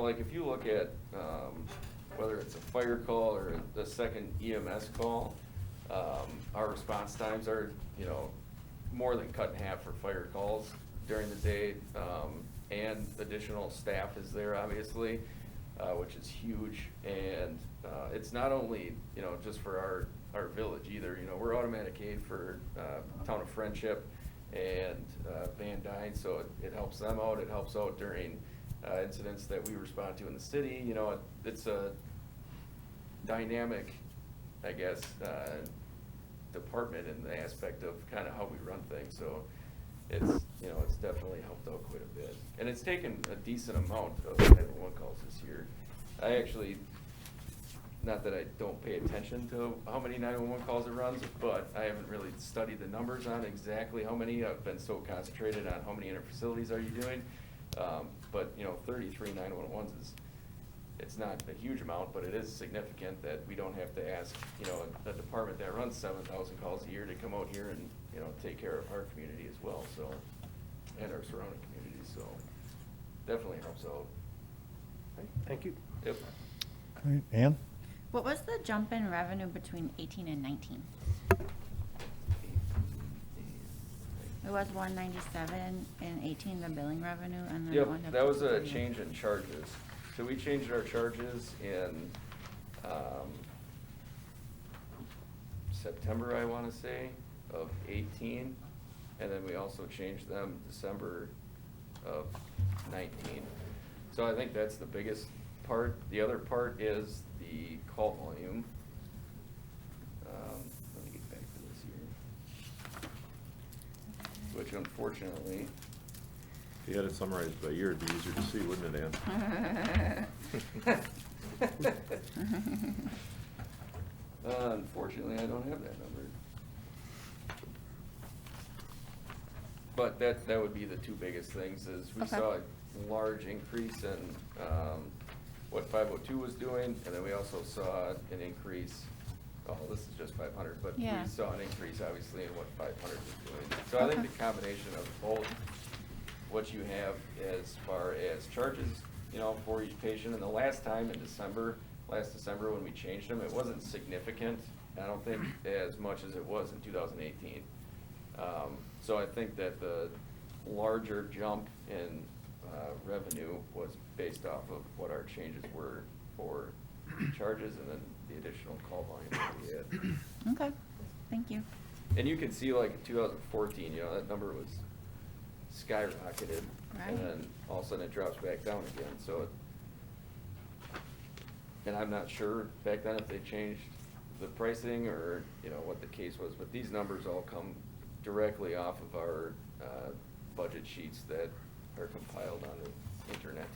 like, if you look at, whether it's a fire call or the second EMS call, our response times are, more than cut in half for fire calls during the day. And additional staff is there, obviously, which is huge. And, it's not only, just for our village either, we're automatic aid for, Town of Friendship and Van Dyne, so it helps them out. It helps out during incidents that we respond to in the city. It's a dynamic, I guess, department in the aspect of kind of how we run things. So it's definitely helped out quite a bit. And it's taken a decent amount of 911 calls this year. I actually, not that I don't pay attention to how many 911 calls it runs, but I haven't really studied the numbers on exactly how many. I've been so concentrated on how many interfacilities are you doing. But 33 911s it's not a huge amount, but it is significant that we don't have to ask, a department that runs 7,000 calls a year to come out here and, take care of our community as well, so, and our surrounding communities, so definitely helps out. Thank you. Yep. All right, Ann? What was the jump in revenue between 18 and 19? It was 197 in 18, the billing revenue, and then it Yep, went up that to was a 38. change in charges. So we changed our charges in, September, I wanna say, of 18, and then we also changed them December of 19. So I think that's the biggest part. The other part is the call volume. Let me get back to this here. Which unfortunately, If you had it summarized by year, it'd be easier to see, wouldn't it, Ann? unfortunately, I don't have that number. But that would be the two biggest things, is we Okay. saw a large increase in, what 502 was doing, and then we also saw an increase, this is just 500, but Yeah. we saw an increase, obviously, in what 500 was doing. So I think Okay. the combination of both, what you have as far as charges, for each patient, and the last time in last December when we changed them, it wasn't significant, I don't think as much as it was in 2018. So I think that the larger jump in revenue was based off of what our changes were for charges and then the additional call volume that we had. Okay, thank you. And you can see like in 2014, that number was skyrocketed. Right. And then all of a sudden it drops back down again, so and I'm not sure back then if they changed the pricing or, what the case was, but these numbers all come directly off of our, budget sheets that are compiled on the internet.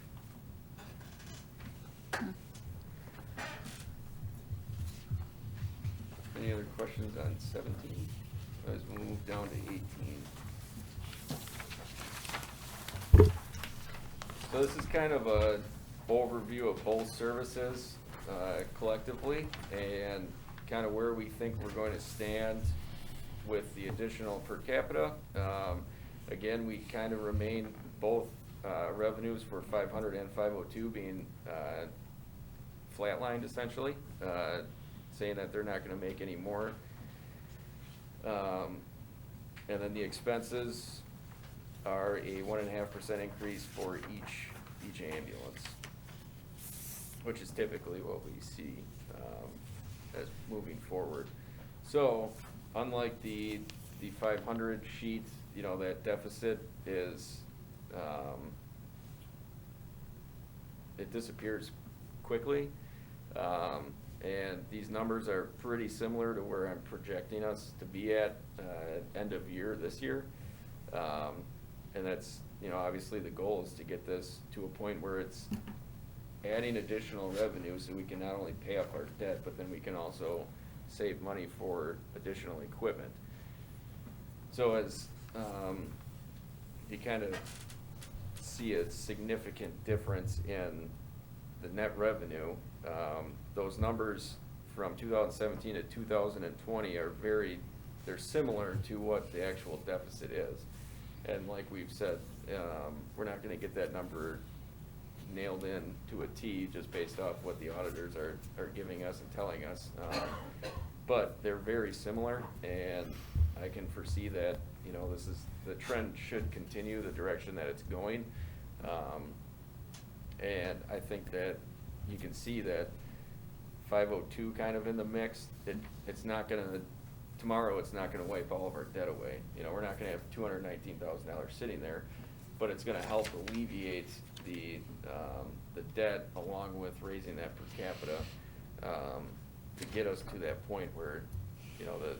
Any other questions on 17? As we move down to 18. So this is kind of a overview of both services collectively and kind of where we think we're going to stand with the additional per capita. Again, we kind of remain both revenues for 500 and 502 being flatlined essentially, saying that they're not going to make any more. And then the expenses are a 1.5% increase for each ambulance, which is typically what we see as moving forward. So, unlike the 500 sheet, that deficit is, it disappears quickly. And these numbers are pretty similar to where I'm projecting us to be at end of year this year. And that's, obviously the goal is to get this to a point where it's adding additional revenue so we can not only pay off our debt, but then we can also save money for additional equipment. So as you kind of see a significant difference in the net revenue, those numbers from 2017 to 2020 are they're similar to what the actual deficit is. And like we've said, we're not gonna get that number nailed in to a T just based off what the auditors are giving us and telling us. But they're very similar, and I can foresee that, you know, the trend should continue the direction that it's going. And I think that you can see that 502 kind of in the mix, it's not gonna, tomorrow it's not gonna wipe all of our debt away. You know, we're not gonna have $219,000 sitting there, but it's gonna help alleviate the debt along with raising that per capita, to get us to that point where, you know, the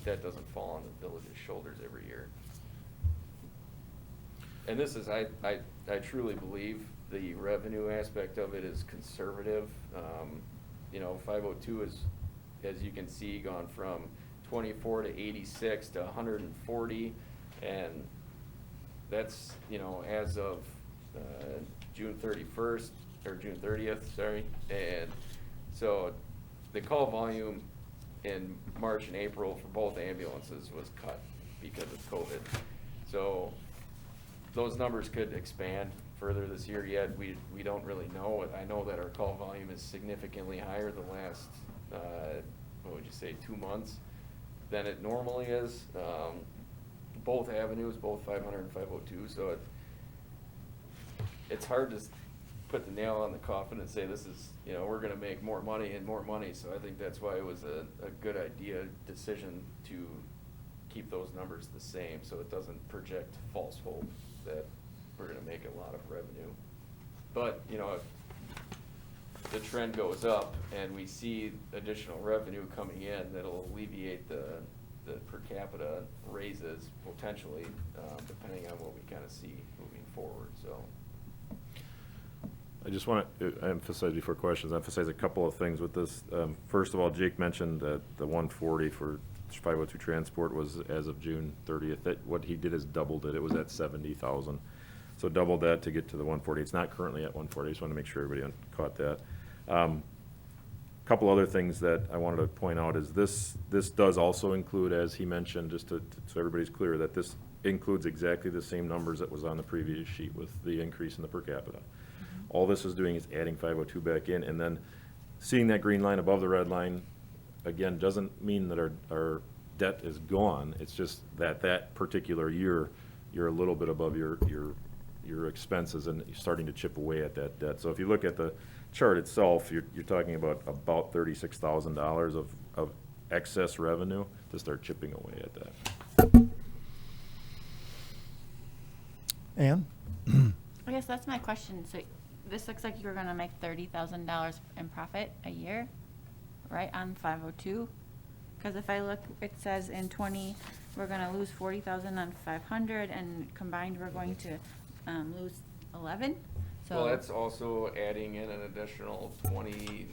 debt doesn't fall on the village's shoulders every year. And this is, I truly believe the revenue aspect of it is conservative. You know, 502 is, as you can see, gone from 24 to 86 to 140, and that's, you know, as of June 31st, or June 30th, sorry. And so the call volume in March and April for both ambulances was cut because of COVID. So those numbers could expand further this year yet. We don't really know. I know that our call volume is significantly higher the last, what would you say, 2 months than it normally is. Both avenues, both 500 and 502, so it's hard to put the nail on the coffin and say this is, you know, we're gonna make more money and more money. So I think that's why it was a good decision to keep those numbers the same, so it doesn't project false hope that we're gonna make a lot of revenue. But, you know, if the trend goes up and we see additional revenue coming in, that'll alleviate the per capita raises potentially, depending on what we kind of see moving forward, so. I just want to emphasize before questions, emphasize a couple of things with this. First of all, Jake mentioned that the 140 for 502 transport was as of June 30th. That what he did is doubled it. It was at 70,000. So doubled that to get to the 140. It's not currently at 140. I just want to make sure everybody caught that. Couple other things that I wanted to point out is this does also include, as he mentioned, just so everybody's clear, that this includes exactly the same numbers that was on the previous sheet with the increase in the per capita. All this is doing is adding 502 back in, and then seeing that green line above the red line, again, doesn't mean that our debt is gone. It's just that particular year, you're a little bit above your expenses and you're starting to chip away at that debt. So if you look at the chart itself, you're talking about $36,000 of excess revenue to start chipping away at that. Ann? I guess that's my question. So this looks like you're gonna make $30,000 in profit a year, right, on 502? Because if I look, it says in 20, we're gonna lose 40,000 on 500, and combined, we're going to lose 11? So Well, that's also adding in an additional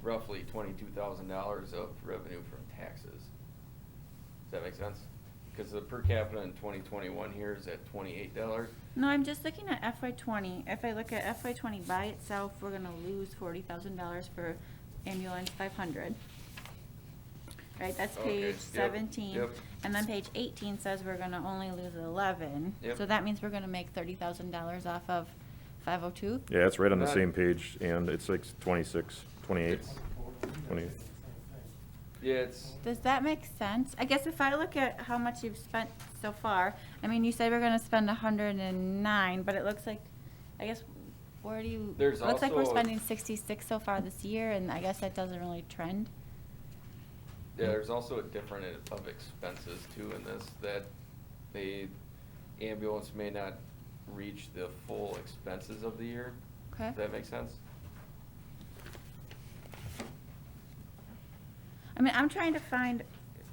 roughly $22,000 of revenue from taxes. Does that make sense? Because the per capita in 2021 here is at $28. No, I'm just looking at FY20. If I look at FY20 by itself, we're gonna lose $40,000 for ambulance 500. Right, that's Okay, page yep, 17. yep. And then page 18 says we're gonna only lose 11. Yep. So that means we're gonna make $30,000 off of 502? Yeah, it's right on the Not- same page, and it's like 26, 28, 20. Yeah, it's, Does that make sense? I guess if I look at how much you've spent so far, I mean, you said we're gonna spend 109, but it looks like, I guess, where do you? There's It looks like we're also- spending 66 so far this year, and I guess that doesn't really trend. yeah, there's also a different of expenses too in this, that the ambulance may not reach the full expenses of the year. Okay. Does that make sense? I mean, I'm trying to find,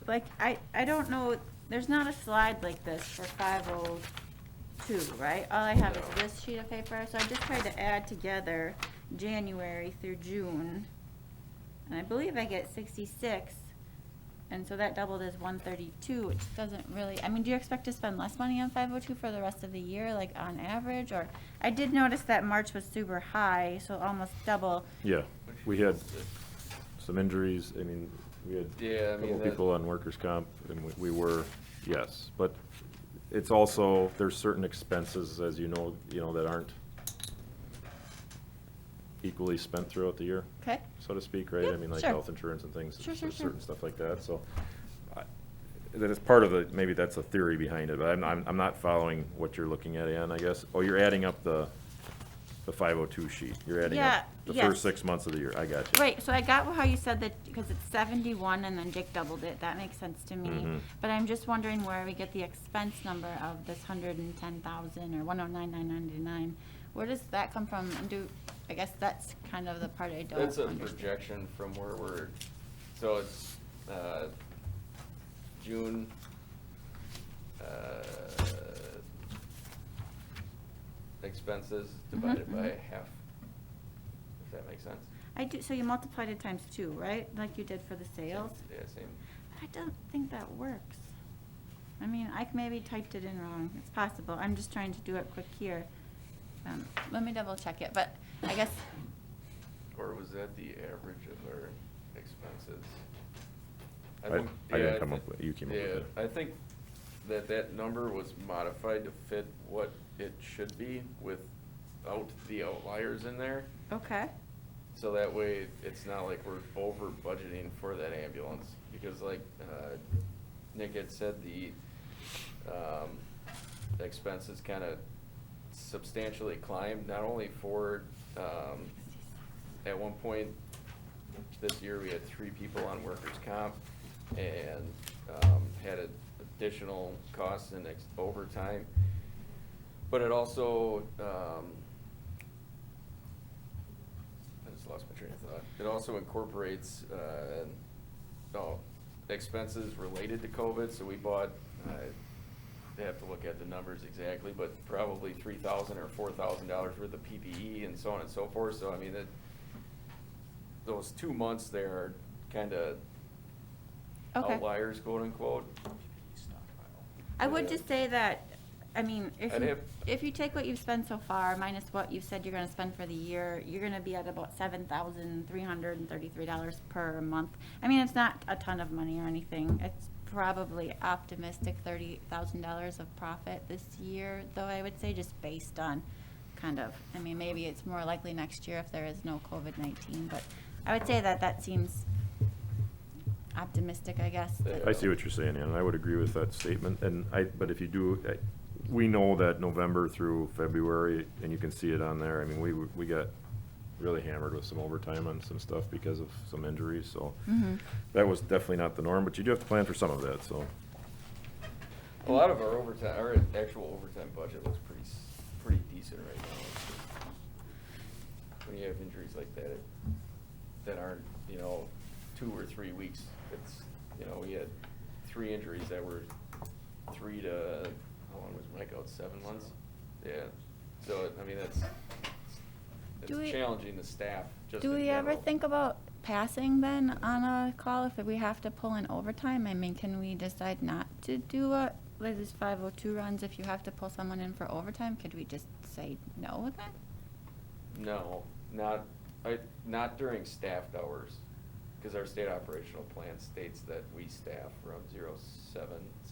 like, I don't know, there's not a slide like this for 502, right? All I have is No. this sheet of paper, so I just tried to add together January through June. And I believe I get 66, and so that doubled as 132, which doesn't really, I mean, do you expect to spend less money on 502 for the rest of the year, like on average? Or, I did notice that March was super high, so almost double. Yeah, we had, some injuries, I mean, we had Yeah, I a couple mean, that- people on workers' comp, and we were, yes, but it's also, there's certain expenses, as you know, that aren't equally spent throughout the year, Okay, so to speak, right? Yeah, I mean, like sure. health insurance and things, Sure, sure, there's sure. certain stuff like that, so. That is part of the, maybe that's a theory behind it, but I'm not following what you're looking at, Ann, I guess. Oh, you're adding up the 502 sheet. You're adding Yeah, up the yes. first 6 months of the year. I got you. right, so I got how you said that, because it's 71 and then Dick doubled it, that makes sense to me. Mhm. But I'm just wondering where we get the expense number of this 110,000 or 109,999. Where does that come from? And I guess that's kind of the part I don't That's a understand. projection from where we're, so it's, June, expenses divided by mhm. half, if that makes sense. I do, so you multiplied it times 2, right? Like you did for the sales? Yeah, same. I don't think that works. I mean, I maybe typed it in wrong. It's possible. I'm just trying to do it quick here. Let me double check it, but I guess, Or was that the average of our expenses? I think- didn't yeah, come thi- up with it. You came up with yeah, it. I think that number was modified to fit what it should be without the outliers in there. okay. So that way, it's not like we're over budgeting for that ambulance, because like, Nick had said, the expenses kind of substantially climbed, not only for, at one point this year, we had 3 people on workers' comp, and, had additional costs and overtime. But it also, I just lost my train of thought. It also incorporates, expenses related to COVID, so we bought, I have to look at the numbers exactly, but probably $3,000 or $4,000 worth of PPE and so on and so forth, so I mean, those 2 months there are kinda Okay. outliers, quote unquote. I would Yeah. just say that, I mean, I'd have- if you take what you've spent so far minus what you've said you're gonna spend for the year, you're gonna be at about $7,333 per month. I mean, it's not a ton of money or anything. It's probably optimistic $30,000 of profit this year, though I would say just based on kind of, I mean, maybe it's more likely next year if there is no COVID-19, but I would say that seems optimistic, I guess. that- I see what you're saying, Ann, and I would agree with that statement, but if you do, we know that November through February, and you can see it on there, I mean, we got really hammered with some overtime on some stuff because of some injuries, so Mhm. that was definitely not the norm, but you do have to plan for some of that, so. A lot of our overtime, our actual overtime budget looks pretty decent right now. It's just, when you have injuries like that aren't, 2 or 3 weeks, it's, we had 3 injuries that were 3 to, how long was Mike out, 7 months? Yeah, so, I mean, Do we- it's challenging the staff, just Do in we ever general. think about passing then on a call if we have to pull in overtime? I mean, can we decide not to do like this 502 runs if you have to pull someone in for overtime? Could we just say no then? No, not during staffed hours, because our state operational plan states that we staff from 7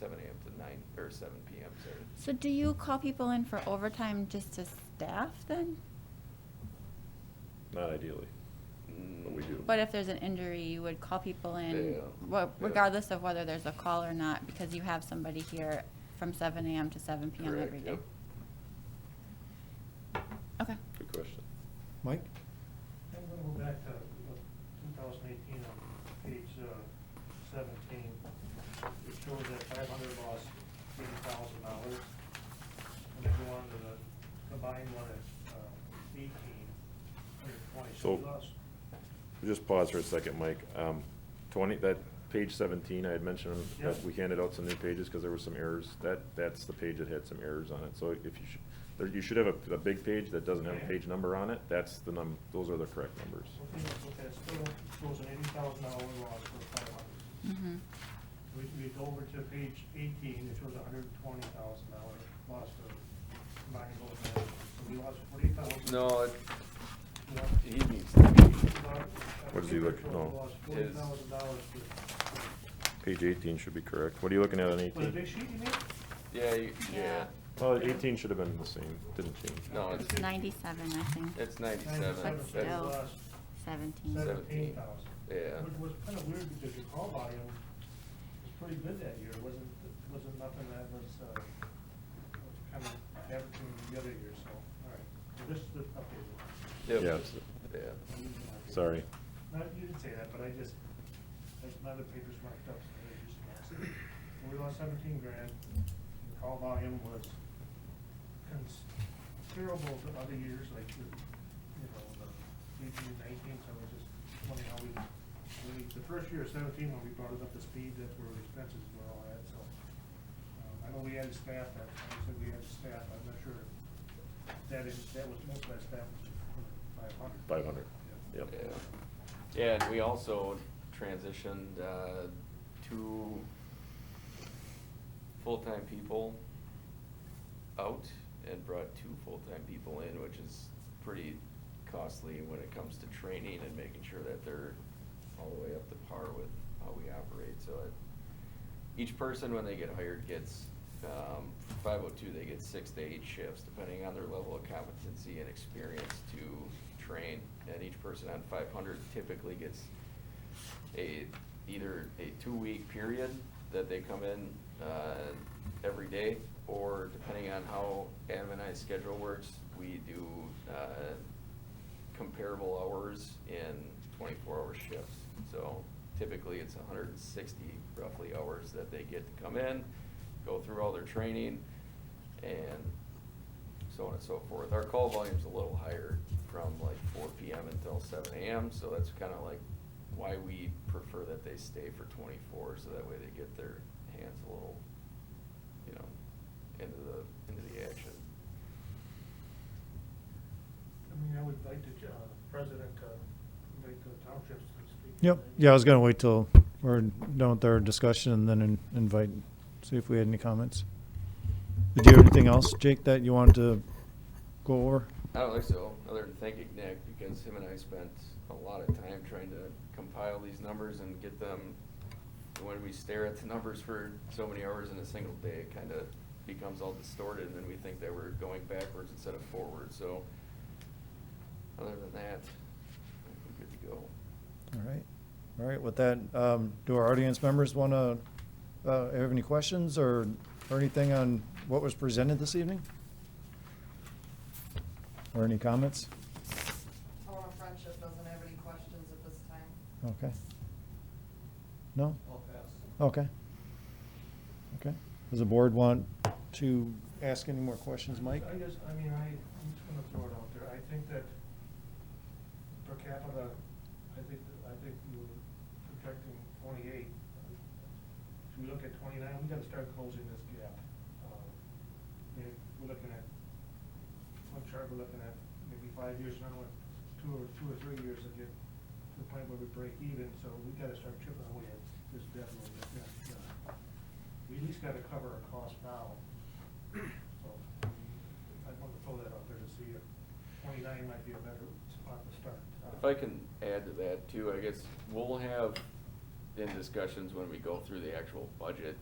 AM to 9, or 7 PM, sorry. So do you call people in for overtime just to staff then? Not ideally, but we do. But if there's an injury, you would call people in, Yeah. well, Yeah. regardless of whether there's a call or not, because you have somebody here from 7 AM to 7 PM Correct, every day? yep. Okay. Good question. Mike? I'm gonna go back to 2018 on page 17. It shows that 500 lost $80,000. And then go on to the combined one at 18, 120. So- we lost. Just pause for a second, Mike. 20, that page 17, I had mentioned that Yep. we handed out some new pages because there were some errors. That's the page that had some errors on it. So if you should have a big page that doesn't have a page number on it. Those are the correct numbers. Okay, it still shows an $80,000 loss for 500. Mm-hmm. We go over to page 18, it shows $120,000 loss for combining both measures. So we lost 40,000. No, He needs to be, What is he looking- no. Lost His- $40,000 for, Page 18 should be correct. What are you looking at on was it a 18? big sheet you mean? yeah, Yeah. Well, 18 should have been the same, didn't change. no, It's 97, I think. it's 97. But That's- still. Lost 17. 17,000. Yeah. Which was kind of weird because your call volume was pretty good that year. It wasn't nothing that was kind of averaging the other year, so, all right. So this is the updated one. Yep. Yeah, it's- Yeah. sorry. No, you didn't say that, but I just, like, my other papers marked up, so I just asked. So we lost 17 grand. The call volume was considerable to other years, like, the 18, 19, so it was just funny how the first year of 17, when we brought it up to speed, that's where the expenses were all at, so. I know we had staff, I said we had staff, I'm not sure, that was, most of that staff was 500. 500, Yeah. yep. Yeah. Yeah, and we also transitioned, 2 full-time people out and brought 2 full-time people in, which is pretty costly when it comes to training and making sure that they're all the way up to par with how we operate, so each person, when they get hired, gets, for 502, they get 6 to 8 shifts, depending on their level of competency and experience to train, and each person on 500 typically gets either a 2-week period that they come in every day, or depending on how Adam and I's schedule works, we do comparable hours in 24-hour shifts. So typically it's 160 roughly hours that they get to come in, go through all their training, and so on and so forth. Our call volume's a little higher from like 4 PM until 7 AM, so that's kind of like why we prefer that they stay for 24, so that way they get their hands a little, into the action. I mean, I would like the president to invite the townships to speak. Yep, yeah, I was gonna wait till we're done with our discussion and then invite, see if we had any comments. Did you have anything else, Jake, that you wanted to go over? I don't think so, other than thanking Nick, because him and I spent a lot of time trying to compile these numbers and get them. When we stare at the numbers for so many hours in a single day, it kind of becomes all distorted, and then we think that we're going backwards instead of forward, so other than that, I think we're good to go. All right, with that, do our audience members want to, have any questions or anything on what was presented this evening? Or any comments? Our Friendship doesn't have any questions at this time. Okay. No? I'll pass. Okay. Okay. Does the board want to ask any more questions, Mike? I'm just gonna throw it out there. I think that per capita, I think we were projecting 28. If we look at 29, we gotta start closing this gap. We're looking at, one chart, we're looking at maybe 5 years from now, 2 or 3 years to get to the point where we break even, so we gotta start chipping away at this debt a little bit. Yeah. We at least gotta cover our costs now. So, I want to throw that out there to see if 29 might be a better spot to start. If I can add to that too, I guess we'll have in discussions when we go through the actual budget,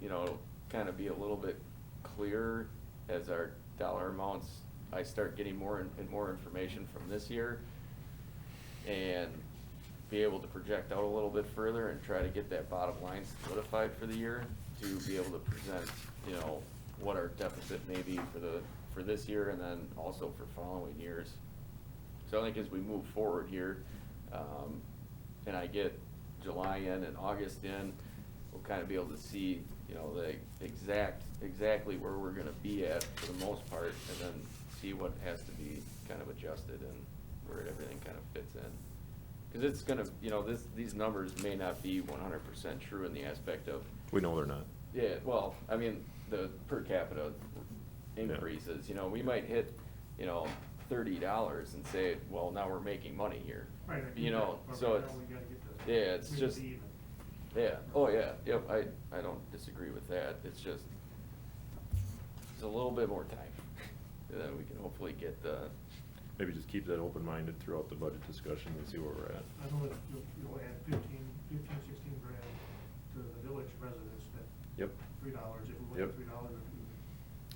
kind of be a little bit clearer as our dollar amounts. I start getting more and more information from this year, and be able to project out a little bit further and try to get that bottom line solidified for the year, to be able to present, what our deficit may be for this year, and then also for following years. So I think as we move forward here, and I get July in and August in, we'll kind of be able to see, the exactly where we're gonna be at for the most part, and then see what has to be kind of adjusted and where everything kind of fits in. Cause it's gonna, these numbers may not be 100% true in the aspect of, We know they're not. yeah, well, I mean, the per capita increases, we might hit, $30 and say, well, now we're making money here. Right. So it's, We gotta get to. yeah, it's we just, gotta be even. yeah, oh, yeah, yep, I don't disagree with that, it's just, it's a little bit more time, and then we can hopefully get maybe just keep that open-minded throughout the budget discussion and see where we're at. I know that you'll add 16 grand to the village residents, that Yep. $3, if we Yep. went $3.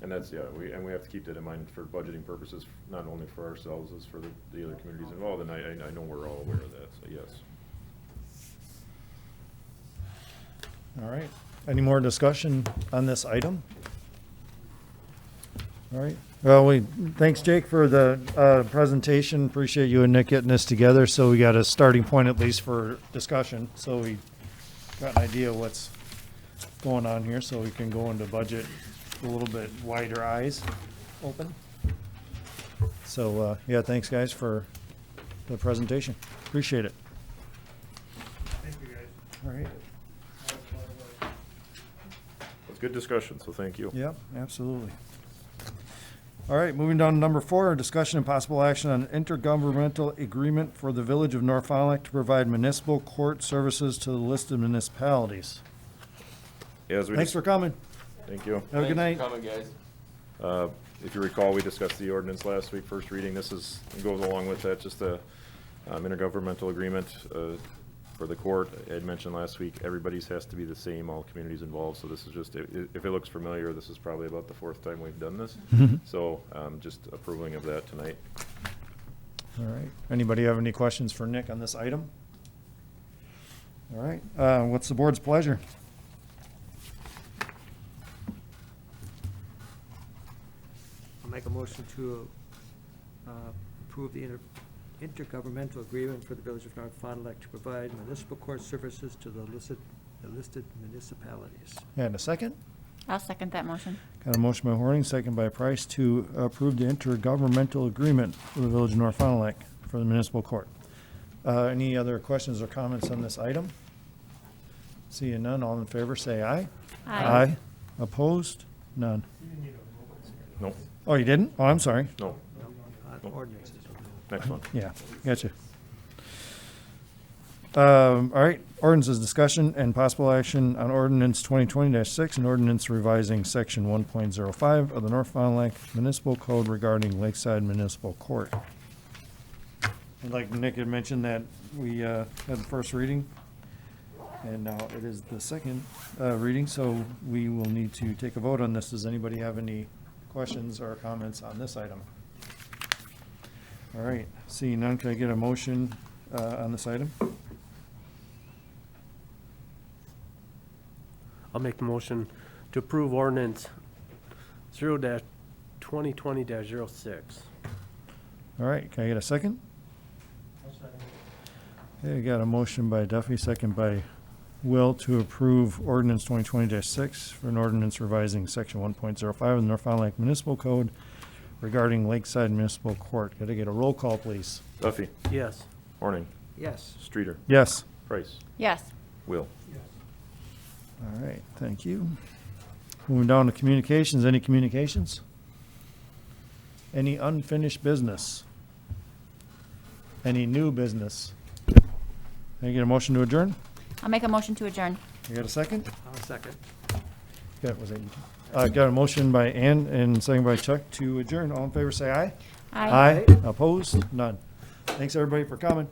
And that's, yeah, we have to keep that in mind for budgeting purposes, not only for ourselves, as for the other communities involved, and I know we're all aware of that, so yes. All right. Any more discussion on this item? All right. Well, thanks, Jake, for the presentation. Appreciate you and Nick getting this together. So we got a starting point at least for discussion. So we got an idea what's going on here, so we can go into budget with a little bit wider eyes open. So, yeah, thanks, guys, for the presentation. Appreciate it. Thank you, guys. All right. It's good discussion, so thank you. Yep, absolutely. All right, moving down to number 4, discussion and possible action on intergovernmental agreement for the Village of North Fond du Lac to provide municipal court services to the listed municipalities. Yeah, as we Thanks for coming. Thank you. Have a good night. Thanks for coming, guys. If you recall, we discussed the ordinance last week, first reading. This goes along with that, just a intergovernmental agreement for the court. I had mentioned last week, everybody's has to be the same, all communities involved, so this is just, if it looks familiar, this is probably about the 4th time we've done this. So, just approving of that tonight. All right. Anybody have any questions for Nick on this item? All right. What's the board's pleasure? I'll make a motion to approve the intergovernmental agreement for the Village of North Fond du Lac to provide municipal court services to the listed municipalities. And a second? I'll second that motion. Got a motion by Horning, second by Price to approve the intergovernmental agreement for the Village of North Fond du Lac for the municipal court. Any other questions or comments on this item? Seeing none, all in favor, say aye. Aye. Opposed? None. You didn't need a No, Oh, you didn't? Oh, I'm sorry. no, Ordinances. next one. Yeah, gotcha. All right, ordinances discussion and possible action on ordinance 2020-6 and ordinance revising section 1.05 of the North Fond du Lac Municipal Code regarding Lakeside Municipal Court. And like Nick had mentioned that we had the first reading, and now it is the second reading, so we will need to take a vote on this. Does anybody have any questions or comments on this item? All right, seeing none, can I get a motion on this item? I'll make the motion to approve ordinance 0-2020-06. All right, can I get a second? I'll second it. Okay, I got a motion by Duffy, second by Will to approve ordinance 2020-6 for an ordinance revising section 1.05 of the North Fond du Lac Municipal Code regarding Lakeside Municipal Court. Got to get a roll call, please. Duffy, Yes. Horning, Yes. Streeter, Yes. Price, Yes. Will. Yes. All right, thank you. Moving down to communications. Any communications? Any unfinished business? Any new business? Can I get a motion to adjourn? I'll make a motion to adjourn. You got a second? I'll second. Yeah, was that you? Got a motion by Ann and second by Chuck to adjourn. All in favor, say aye. Aye. Opposed? None. Thanks, everybody, for coming.